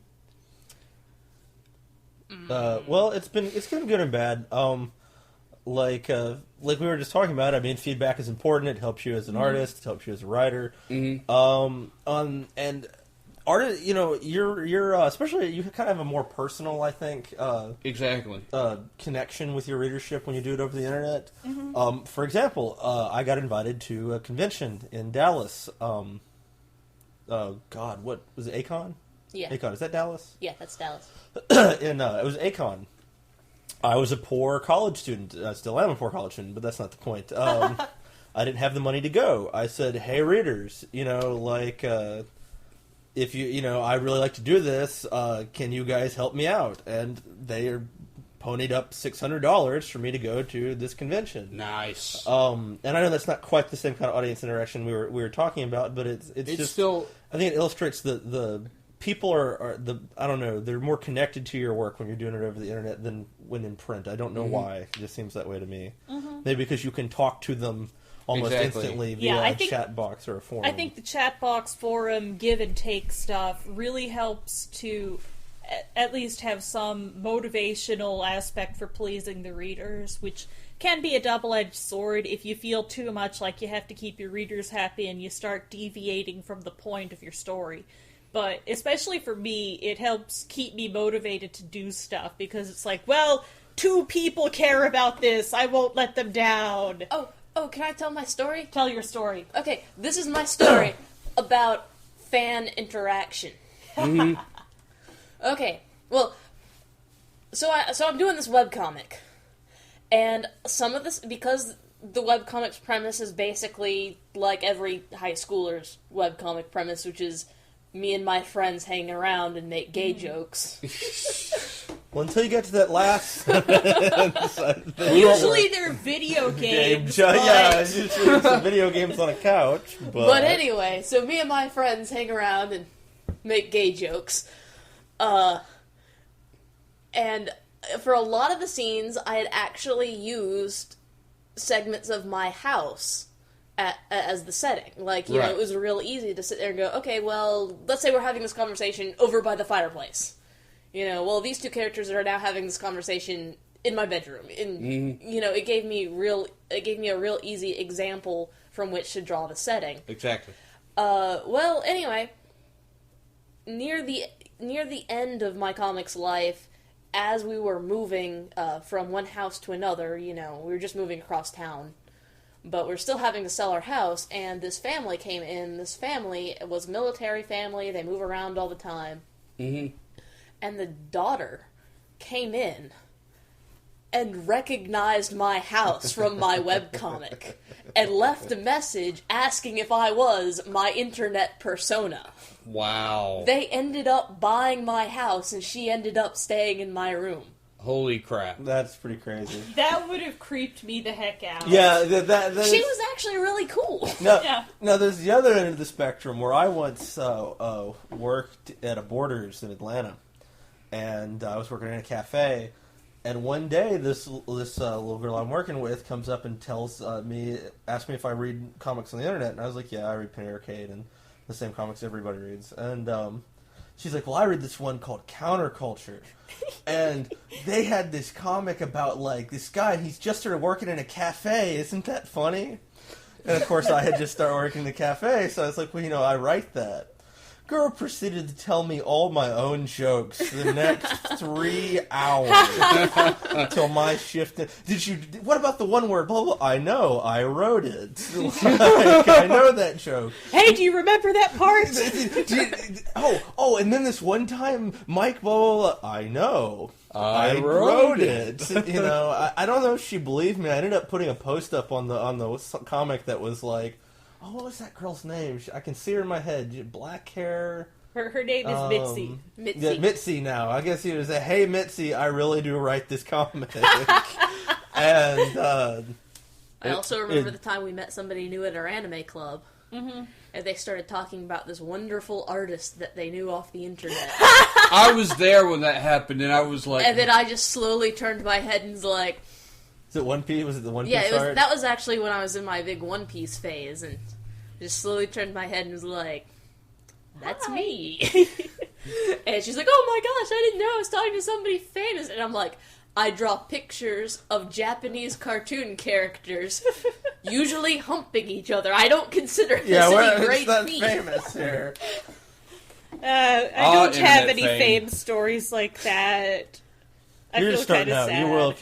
Well, it's been good and bad. Like we were just talking about, I mean, feedback is important. It helps you as an artist. It helps you as a writer. And artist, you're especially, you kind of have a more personal, I think, exactly, connection with your readership when you do it over the internet. For example, I got invited to a convention in Dallas. Oh God, what was it? Acon? Yeah. Acon, is that Dallas? Yeah, that's Dallas. It was Acon. I was a poor college student. I still am a poor college student, but that's not the point. I didn't have the money to go. I said, hey, readers, if I really like to do this, can you guys help me out? And they ponied up $600 for me to go to this convention. Nice. And I know that's not quite the same kind of audience interaction we were talking about, but it's just still. I think it illustrates the people I don't know, they're more connected to your work when you're doing it over the internet than when in print. I don't know why. It just seems that way to me. Maybe because you can talk to them almost instantly via a chat box or a forum. I think the chat box, forum, give and take stuff really helps to at least have some motivational aspect for pleasing the readers, which can be a double-edged sword if you feel too much like you have to keep your readers happy and you start deviating from the point of your story. But especially for me, it helps keep me motivated to do stuff, because it's like, well, 2 people care about this. I won't let them down. Oh, can I tell my story? Tell your story. Okay, this is my story about fan interaction. Okay, well, so I'm doing this webcomic, and some of this, because the webcomic's premise is basically like every high schooler's webcomic premise, which is me and my friends hang around and make gay jokes. Well, until you get to that last... Usually they're video games. Yeah, usually it's the video games on a couch. But anyway, so me and my friends hang around and make gay jokes. And for a lot of the scenes, I had actually used segments of my house as the setting. Like, you know, it was real easy to sit there and go, okay, well, let's say we're having this conversation over by the fireplace. You know, well, these two characters are now having this conversation in my bedroom. And, you know, it gave me a real easy example from which to draw the setting. Exactly. Well, anyway, near the end of my comic's life, as we were moving from one house to another, you know, we were just moving across town, but we're still having to sell our house, and this family came in. This family was a military family. They move around all the time. Mm-hmm. And the daughter came in and recognized my house from my webcomic and left a message asking if I was my internet persona. Wow. They ended up buying my house, and she ended up staying in my room. Holy crap. That's pretty crazy. That would have creeped me the heck out. Yeah, she was actually really cool. Now, there's the other end of the spectrum where I once worked at a Borders in Atlanta, and I was working in a cafe, and one day this little girl I'm working with comes up and asks me if I read comics on the internet, and I was like, yeah, I read Penny Arcade and the same comics everybody reads, and she's like, well, I read this one called Counterculture, and they had this comic about, like, this guy, and he's just started working in a cafe, isn't that funny? And of course I had just started working in the cafe, so I was like, well, you know, I write that. Girl proceeded to tell me all my own jokes for the next 3 hours until my shift. What about the one word? Blah, blah, I know, I wrote it. Like, I know that joke. Hey, do you remember that part? And then this one time, Mike, blah, blah, blah, I know. I wrote it. You know, I don't know if she believed me. I ended up putting a post up on the comic that was like, oh, what was that girl's name? I can see her in my head. Black hair. Her name is Mitzi. Mitzi. Yeah, Mitzi now. I guess he was a, hey, Mitzi, I really do write this comic. And I also remember the time we met somebody new at our anime club. Mm-hmm. And they started talking about this wonderful artist that they knew off the internet. I was there when that happened, and I was like... And then I just slowly turned my head and was like... Is it One Piece? Was it the One Piece art? That was actually when I was in my big One Piece phase, and just slowly turned my head and was like, that's me. And she's like, oh my gosh, I didn't know I was talking to somebody famous. And I'm like, I draw pictures of Japanese cartoon characters, usually humping each other. I don't consider this any great feat. Famous here. I don't have any fame stories like that. You're just starting out. Sad. You will if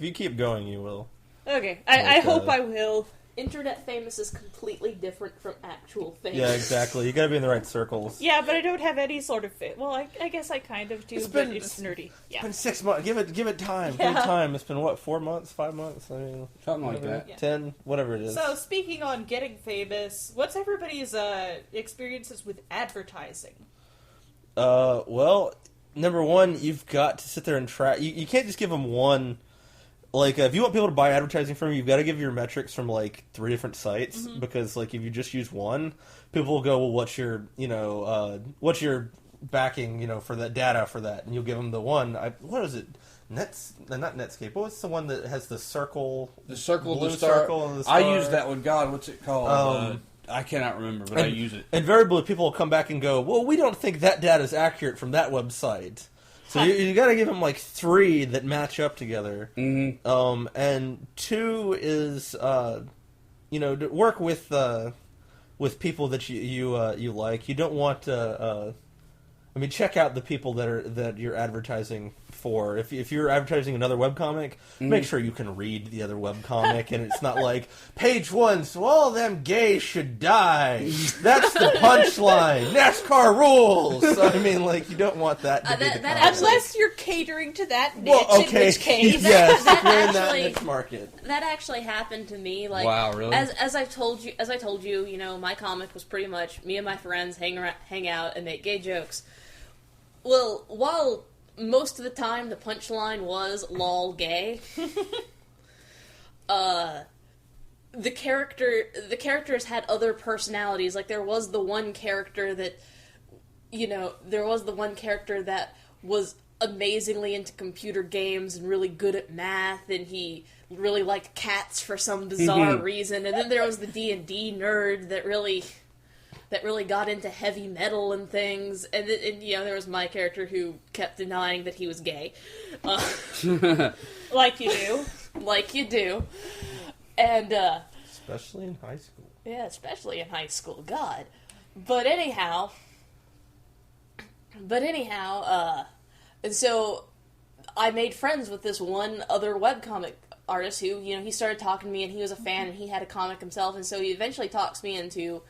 you keep going. You will. Okay, I hope I will. Internet famous is completely different from actual famous. Yeah, exactly. You got to be in the right circles. Yeah, but I don't have any sort of fame. Well, I guess I kind of do, but it's nerdy. Yeah. It's been 6 months. Give it time. Yeah. Give it time. It's been what, 4 months, 5 months? I mean, something like that. Yeah. 10, whatever it is. So, speaking on getting famous, what's everybody's experiences with advertising? Well, number one, you've got to sit there and try. You can't just give them one. Like, if you want people to buy advertising from you, you've got to give your metrics from, like, 3 different sites. Mm-hmm. Because, like, if you just use one, people will go, well, what's your backing, for that data for that? And you'll give them the one. What is it? Not Netscape. What's the one that has the circle? The circle, blue the star. Circle and the star? I use that one. God, what's it called? I cannot remember, but I use it. Invariably, people will come back and go, well, we don't think that data is accurate from that website. So you got to give them like 3 that match up together. Mm-hmm. And 2 is, to work with people that you like. You don't want to. Check out the people that you're advertising for. If you're advertising another webcomic, make sure you can read the other webcomic, and it's not like, page 1, so all them gays should die. That's the punchline. NASCAR rules. You don't want that to be the concept. Unless you're catering to that niche, in which case. Yes, you're in that niche market. That actually happened to me. Like, wow, really? As I told you, my comic was pretty much me and my friends hang out and make gay jokes. Well, while most of the time the punchline was lol gay. The characters had other personalities. Like, there was the one character that, was amazingly into computer games and really good at math, and he really liked cats for some bizarre reason. And then there was the D&D nerd that really got into heavy metal and things. And there was my character who kept denying that he was gay. Like you do. Like you do. And, Especially in high school. yeah, especially in high school, God. But anyhow, and so I made friends with this one other webcomic artist who, he started talking to me, and he was a fan, and he had a comic himself, and so he eventually talks me into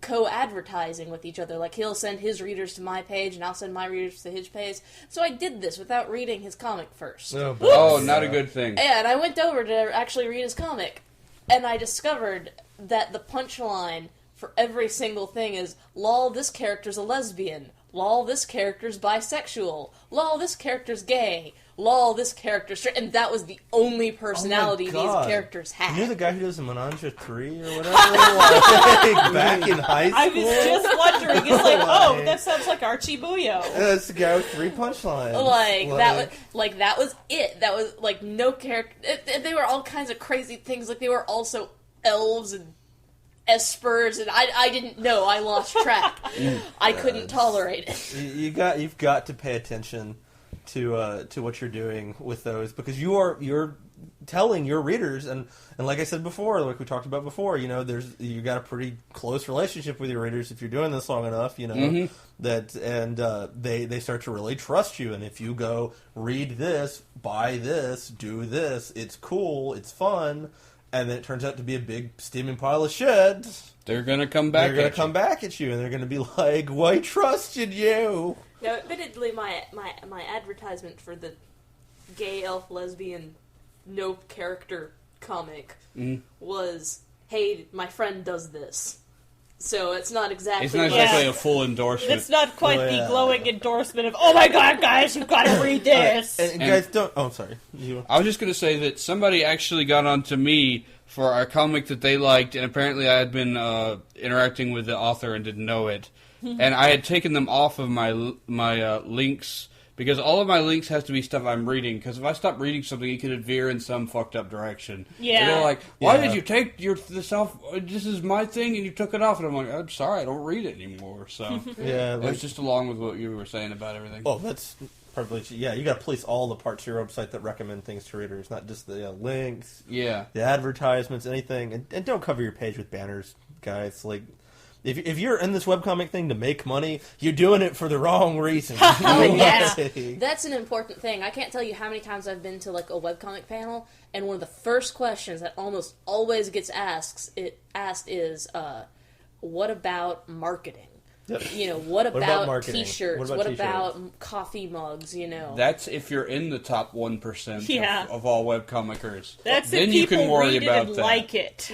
co-advertising with each other. Like, he'll send his readers to my page, and I'll send my readers to his page. So I did this without reading his comic first. Oh, not a good thing. Yeah, and I went over to actually read his comic, and I discovered that the punchline for every single thing is, lol, this character's a lesbian. Lol, this character's bisexual. Lol, this character's gay. Lol, this character's straight. And that was the only personality these characters had. You knew the guy who does the Menage a 3 or whatever? Like, back in high school? I was just wondering. It's like, oh, that sounds like Archie Booyo. Yeah, that's the guy with 3 punchlines. That was it. That was, like, no character. They were all kinds of crazy things. Like, they were also elves and espers, and I didn't know. I lost track. I couldn't tolerate it. You've got to pay attention to what you're doing with those, because you're telling your readers, and like I said before, like we talked about before, you got a pretty close relationship with your readers if you're doing this long enough, that, and they start to really trust you. And if you go, read this, buy this, do this, it's cool, it's fun, and then it turns out to be a big steaming pile of shit, they're going to come back at you, and they're going to be like, "Why trusted you?" Now, admittedly, my advertisement for the gay elf lesbian no character comic was, "Hey, my friend does this." So it's not exactly... It's not exactly a full endorsement. It's not quite the glowing endorsement of, oh my god, guys, you've got to read this! And guys, don't... Oh, I'm sorry. I was just going to say that somebody actually got onto me for a comic that they liked, and apparently I had been interacting with the author and didn't know it. And I had taken them off of my links, because all of my links has to be stuff I'm reading, because if I stop reading something, it could veer in some fucked up direction. Yeah. And they're like, why did you take this off? This is my thing, and you took it off. And I'm like, I'm sorry, I don't read it anymore. So yeah, it was just along with what you were saying about everything. Oh, that's probably... Yeah, you got to police all the parts of your website that recommend things to readers, not just the links, the advertisements, anything. And don't cover your page with banners, guys. Like... If you're in this webcomic thing to make money, you're doing it for the wrong reason. Yeah, that's an important thing. I can't tell you how many times I've been to like a webcomic panel, and one of the first questions that almost always gets asked is, "What about marketing?" Yep. What about T-shirts? What about coffee mugs? That's if you're in the top 1% of all webcomicers. That's then if you can people worry read about it and that. like it.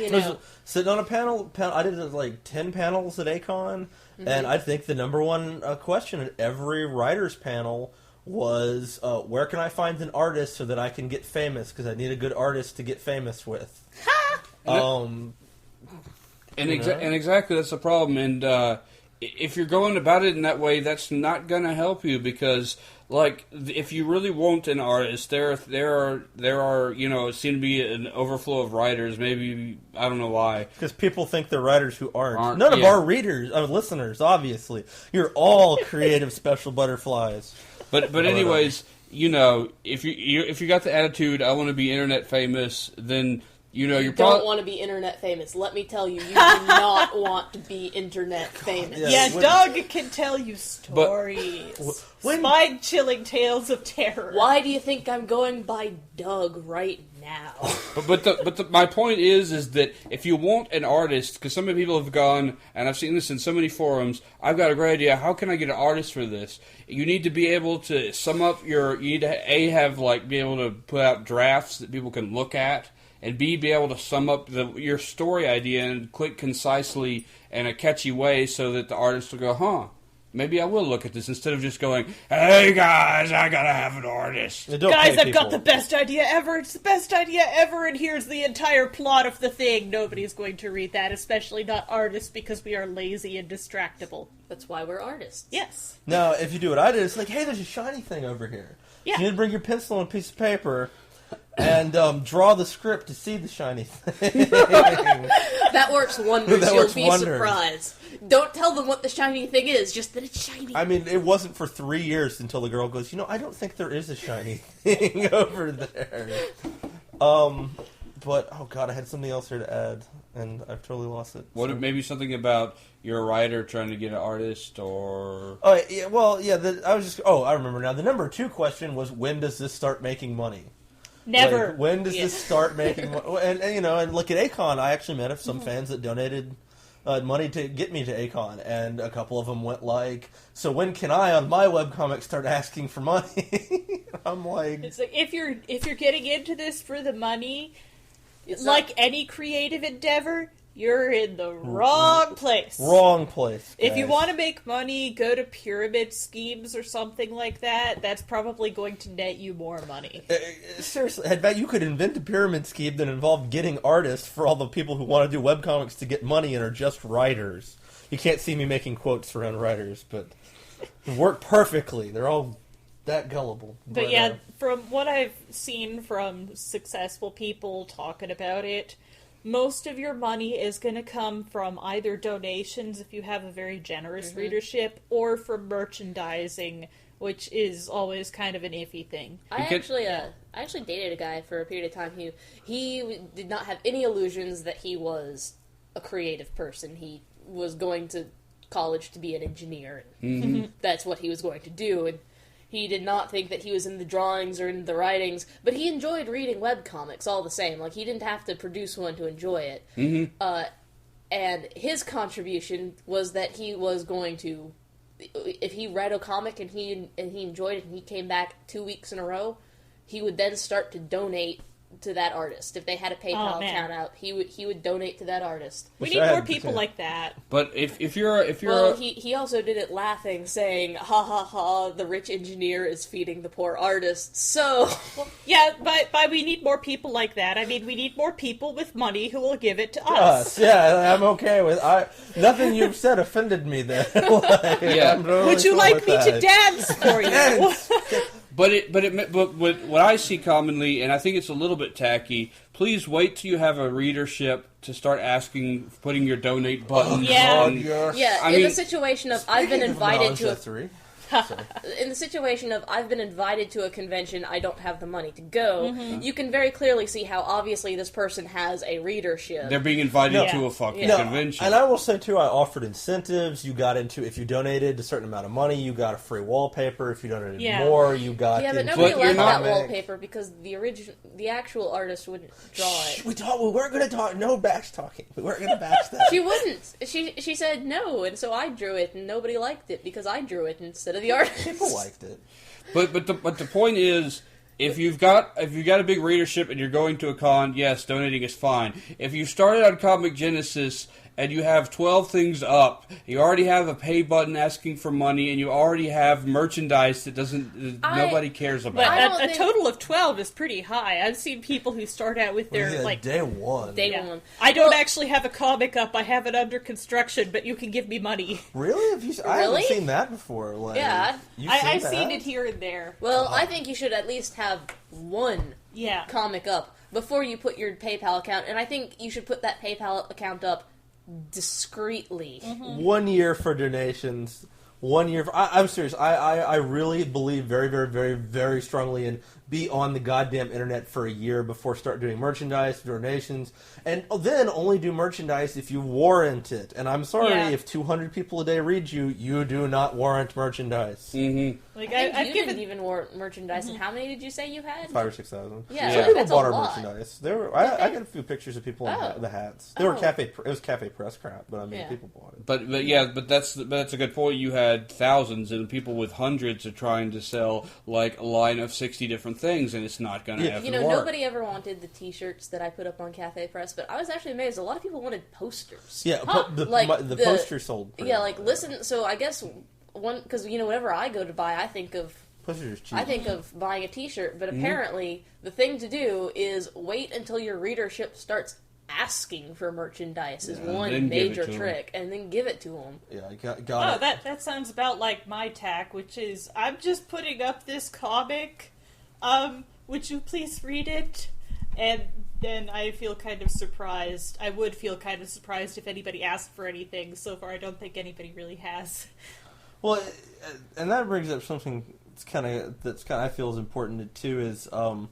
Sitting on a panel, I did like 10 panels at Acon, and I think the number one question at every writer's panel was, where can I find an artist so that I can get famous? Because I need a good artist to get famous with. And exactly that's the problem. And if you're going about it in that way, that's not going to help you, because, like, if you really want an artist, there are seem to be an overflow of writers. Maybe I don't know why. Because people think they're writers who aren't. None of our readers, listeners, obviously, you're all creative special butterflies. But anyways, if you got the attitude, I want to be internet famous, then. You don't want to be internet famous. Let me tell you, you do not want to be internet famous. Yeah, Doug can tell you stories. Spine-chilling tales of terror. Why do you think I'm going by Doug right now? But my point is that if you want an artist, because so many people have gone, and I've seen this in so many forums, I've got a great idea. How can I get an artist for this? You need to be able to sum up you need to be able to put out drafts that people can look at. And be able to sum up your story idea and quick, concisely, in a catchy way, so that the artist will go, maybe I will look at this instead of just going, hey guys, I gotta have an artist. Guys, I've got the best idea ever. It's the best idea ever, and here's the entire plot of the thing. Nobody's going to read that, especially not artists, because we are lazy and distractible. That's why we're artists. Yes. Now, if you do what I did, it's like, hey, there's a shiny thing over here. Yeah. You need to bring your pencil and a piece of paper and draw the script to see the shiny thing. That works wonders. That You'll works be wonders. surprised. Don't tell them what the shiny thing is, just that it's shiny. I mean, it wasn't for 3 years until the girl goes, I don't think there is a shiny thing over there. But, oh god, I had something else here to add, and I've totally lost it. What, maybe something about you're a writer trying to get an artist, or... Oh, yeah, well, yeah, I remember now. The number 2 question was, when does this start making money? Never. Like, when does this start making money? And look at Akon. I actually met some fans that donated money to get me to Akon, and a couple of them went like, so when can I, on my webcomic, start asking for money? I'm like... It's like, if you're getting into this for the money, like any creative endeavor, you're in the wrong place. Wrong place, guys. If you want to make money, go to pyramid schemes or something like that. That's probably going to net you more money. Seriously, I bet you could invent a pyramid scheme that involved getting artists for all the people who want to do webcomics to get money and are just writers. You can't see me making quotes around writers, but it worked perfectly. They're all that gullible. But yeah, from what I've seen from successful people talking about it, most of your money is going to come from either donations, if you have a very generous readership, or from merchandising, which is always kind of an iffy thing. I actually dated a guy for a period of time. He did not have any illusions that he was a creative person. He was going to college to be an engineer. That's what he was going to do, and he did not think that he was in the drawings or in the writings, but he enjoyed reading webcomics all the same. Like, he didn't have to produce one to enjoy it. And his contribution was that he was going to, if he read a comic and he enjoyed it and he came back 2 weeks in a row, he would then start to donate to that artist. If they had a PayPal account out, he would donate to that artist. We need more people like that. But if you're he also did it laughing, saying, "Ha ha ha! The rich engineer is feeding the poor artist." So, yeah, but we need more people like that. I mean, we need more people with money who will give it to us. Yeah, I'm okay with. Nothing you've said offended me there. Would you like me to dance for you? But what I see commonly, and I think it's a little bit tacky, please wait till you have a readership to start putting your donate button on. In the situation of I've been invited to in the situation of I've been invited to a convention, I don't have the money to go, you can very clearly see how obviously this person has a readership. They're being invited to a fucking convention. And I will say too, I offered incentives. You got if you donated a certain amount of money, you got a free wallpaper. If you donated more, you got but nobody liked that wallpaper because the actual artist wouldn't draw it. We weren't going to talk. No bash talking. We weren't going to bash that. She wouldn't. She said no, and so I drew it, and nobody liked it because I drew it instead of the artist. People liked it. But the point is, if you've got a big readership and you're going to a con, yes, donating is fine. If you started on Comic Genesis and you have 12 things up, you already have a pay button asking for money, and you already have merchandise that nobody cares about. But a total of 12 is pretty high. I've seen people who start out with their day one. Day one. I don't actually have a comic up. I have it under construction, but you can give me money. Really? I haven't seen that before. I've seen it here and there. Well, I think you should at least have one comic up before you put your PayPal account, and I think you should put that PayPal account up discreetly. 1 year for donations. 1 year. I'm serious. I really believe very, very, very, very strongly in be on the goddamn internet for a year before start doing merchandise, donations, and then only do merchandise if you warrant it. And I'm sorry if 200 people a day read you, you do not warrant merchandise. Like I didn't even warrant merchandise. And how many did you say you had? 5,000 or 6,000. Yeah, some people that's bought a our lot. merchandise. I got a few pictures of people in the hats. They were cafe. It was cafe press crap, but I mean, people bought it. But that's a good point. You had thousands, and people with hundreds are trying to sell like a line of 60 different things, and it's not going to have to work. Nobody ever wanted the T-shirts that I put up on Cafe Press, but I was actually amazed. A lot of people wanted posters. Yeah, the poster sold. Listen. So I guess because whenever I go to buy, I think of buying a T-shirt, but apparently the thing to do is wait until your readership starts asking for merchandise is one major trick, and then give it to them. Yeah, got it. That sounds about like my tack, which is I'm just putting up this comic. Would you please read it? And then I feel kind of surprised. I would feel kind of surprised if anybody asked for anything. So far, I don't think anybody really has. Well, and that brings up something that's kind of I feel is important too. Is if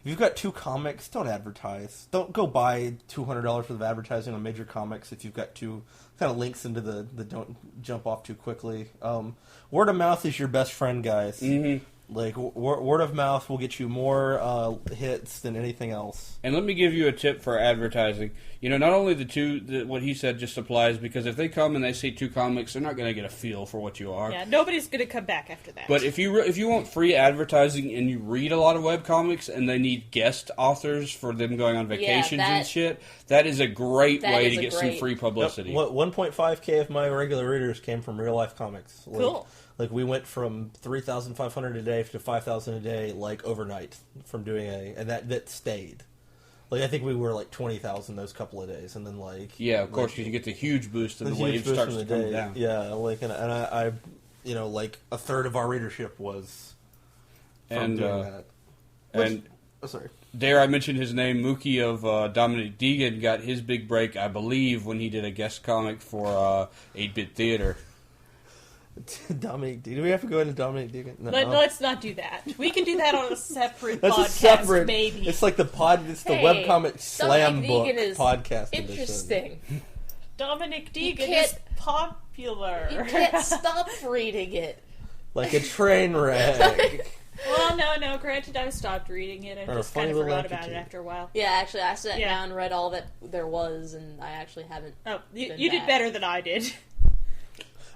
you've got 2 comics, don't advertise. Don't go buy $200 worth of advertising on major comics if you've got 2 kind of links into the don't jump off too quickly. Word of mouth is your best friend, guys. Mm-hmm. Like, word of mouth will get you more hits than anything else. And let me give you a tip for advertising. Not only what he said just applies, because if they come and they see 2 comics, they're not going to get a feel for what you are. Yeah, nobody's going to come back after that. But if you want free advertising and you read a lot of webcomics and they need guest authors for them going on vacations and shit, that is a great way to get some free publicity. Yep. 1.5K of my regular readers came from real life comics. Cool. Like, we went from 3,500 a day to 5,000 a day, like, overnight from doing and that stayed. Like, I think we were, like, 20,000 those couple of days, and then, like... Yeah, of course, because you get the huge boost and the wave starts to come down. Yeah, like, and I like, a third of our readership was from doing that. Sorry. Dare I mention his name, Mookie of Dominic Deegan got his big break, I believe, when he did a guest comic for 8-Bit Theater. Dominic, do we have to go into Dominic Deegan? No. Let's not do that. We can do that on a separate podcast, maybe. It's like the webcomic slam book podcast. Interesting. Dominic Deegan is popular. You can't stop reading it. Like a train wreck. Well, no. Granted, I stopped reading it. I just kind of forgot about it after a while. Yeah, actually, I sat down and read all that there was, and I actually haven't. Oh, you did better than I did.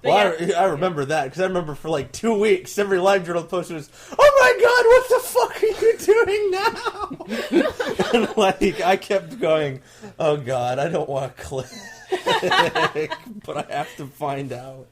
Well, I remember that, because I remember for like 2 weeks, every live journal post was, oh my god, what the fuck are you doing now? And like, I kept going, oh god, I don't want to click, but I have to find out.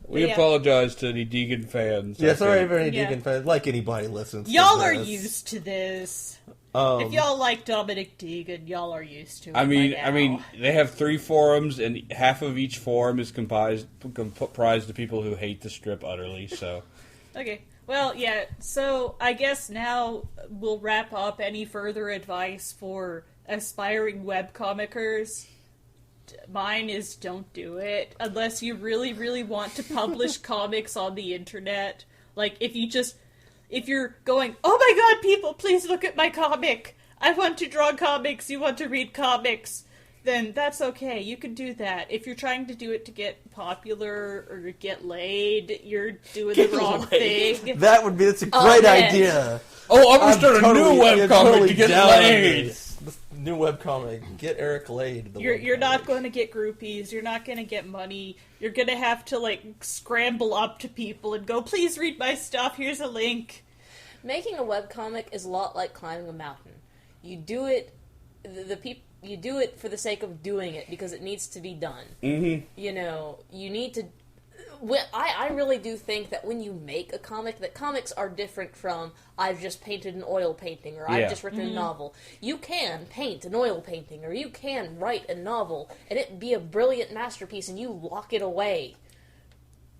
We apologize to any Deegan fans. Yeah, sorry for any Deegan fans, like anybody listens Y'all are used to this. If y'all like Dominic Deegan, y'all are used to it. I mean, they have 3 forums, and half of each forum is comprised of people who hate the strip utterly. So, okay, well, yeah. So I guess now we'll wrap up. Any further advice for aspiring webcomicers? Mine is don't do it unless you really, really want to publish comics on the internet. Like if you're going, oh my god, people, please look at my comic. I want to draw comics, you want to read comics, then that's okay. You can do that. If you're trying to do it to get popular or get laid, you're doing the wrong thing. That's a great idea. Oh, I'm going to start a new webcomic to get laid. New webcomic. Get Eric laid. You're not going to get groupies. You're not going to get money. You're going to have to, like, scramble up to people and go, please read my stuff. Here's a link. Making a webcomic is a lot like climbing a mountain. You do it, you do it for the sake of doing it because it needs to be done. Mm-hmm. You need to. I really do think that when you make a comic, that comics are different from I've just painted an oil painting or I've just written a novel. You can paint an oil painting or you can write a novel and it be a brilliant masterpiece and you lock it away.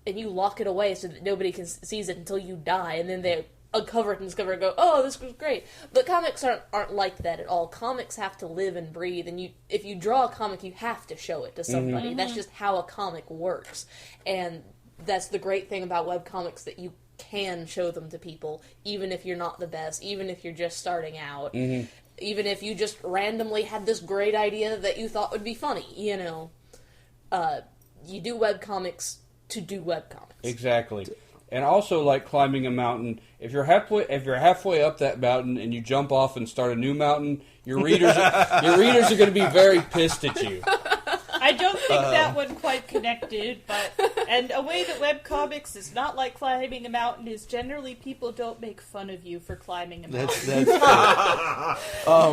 And you lock it away so that nobody sees it until you die, and then they uncover it and discover it and go, oh, this was great. But comics aren't like that at all. Comics have to live and breathe, and if you draw a comic, you have to show it to somebody. Mm-hmm. That's just how a comic works. And that's the great thing about webcomics, that you can show them to people, even if you're not the best, even if you're just starting out, even if you just randomly had this great idea that you thought would be funny, you do webcomics to do webcomics. Exactly. And also, like climbing a mountain, if you're halfway up that mountain and you jump off and start a new mountain, your readers are going to be very pissed at you. I don't think that one quite connected, and a way that webcomics is not like climbing a mountain is generally people don't make fun of you for climbing a mountain. That's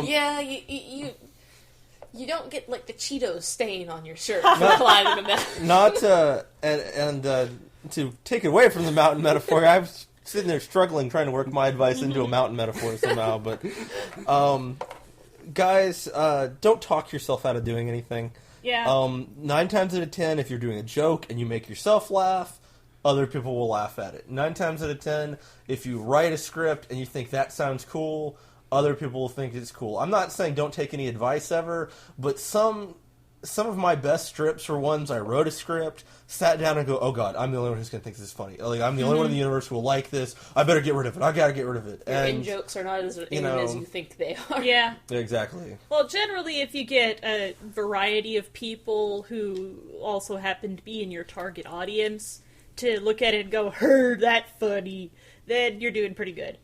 yeah, you don't get like the Cheetos stain on your shirt for climbing a mountain. to take it away from the mountain metaphor, I was sitting there struggling trying to work my advice into a mountain metaphor somehow. But guys, don't talk yourself out of doing anything. Yeah. 9 times out of 10, if you're doing a joke and you make yourself laugh, other people will laugh at it. 9 times out of 10, if you write a script and you think that sounds cool, other people will think it's cool. I'm not saying don't take any advice ever, but some of my best strips were ones I wrote a script, sat down and go, oh god, I'm the only one who's going to think this is funny. Like, I'm the only one in the universe who will like this. I better get rid of it. I gotta get rid of it. Your And in-jokes are not as in as you think they are. Yeah. exactly. Well, generally, if you get a variety of people who also happen to be in your target audience to look at it and go, "Her, that funny," then you're doing pretty good.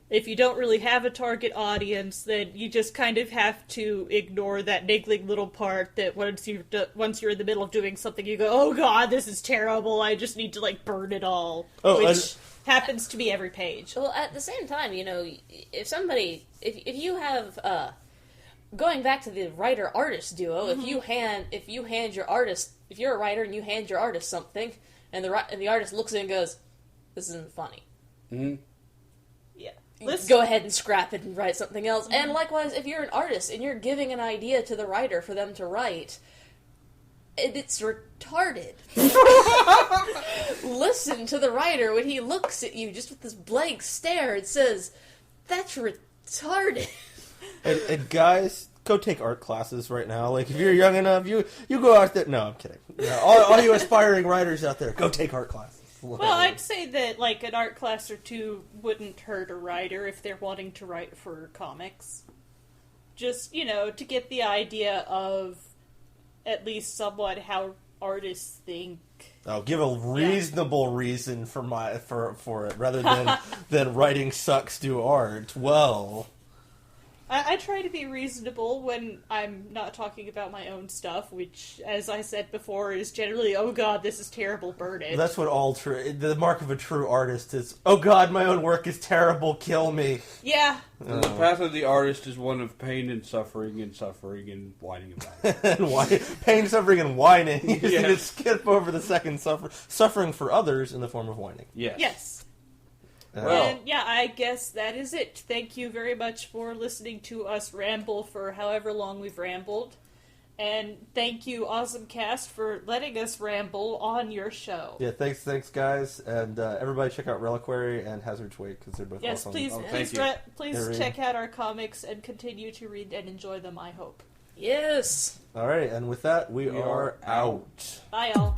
If you don't really have a target audience, then you just kind of have to ignore that niggling little part that once you're in the middle of doing something, you go, "Oh God, this is terrible! I just need to like burn it all," which happens to be every page. Well, at the same time, you know, if you have going back to the writer-artist duo, if you hand your artist, if you're a writer and you hand your artist something, and the artist looks at it and goes, "This isn't funny." Yeah. Go ahead and scrap it and write something else. And likewise, if you're an artist and you're giving an idea to the writer for them to write, it's retarded. Listen to the writer when he looks at you just with this blank stare and says, "That's retarded." And guys, go take art classes right now. Like, if you're young enough, you go out there. No, I'm kidding. Yeah, all you aspiring writers out there, go take art classes. Well, I'd say that, like, an art class or two wouldn't hurt a writer if they're wanting to write for comics. Just, you know, to get the idea of at least somewhat how artists think. I'll give a reasonable reason for it, rather than writing sucks, do art. Well, I try to be reasonable when I'm not talking about my own stuff, which, as I said before, is generally, "Oh God, this is terrible, burn it." that's what the mark of a true artist is. Oh God, my own work is terrible, kill me. Yeah. And the path of the artist is one of pain and suffering and whining about it. And pain, suffering, and whining. You just need to skip over the second suffering for others in the form of whining. Yes. Well, And yeah, I guess that is it. Thank you very much for listening to us ramble for however long we've rambled. And thank you, OSMcast, for letting us ramble on your show. Yeah, thanks, guys, and everybody check out Reliquary and Hazard's Wake because they're both Yes, awesome. please check out our comics and continue to read and enjoy them, I hope. Yes. All right, and with that, we are out. Bye, y'all.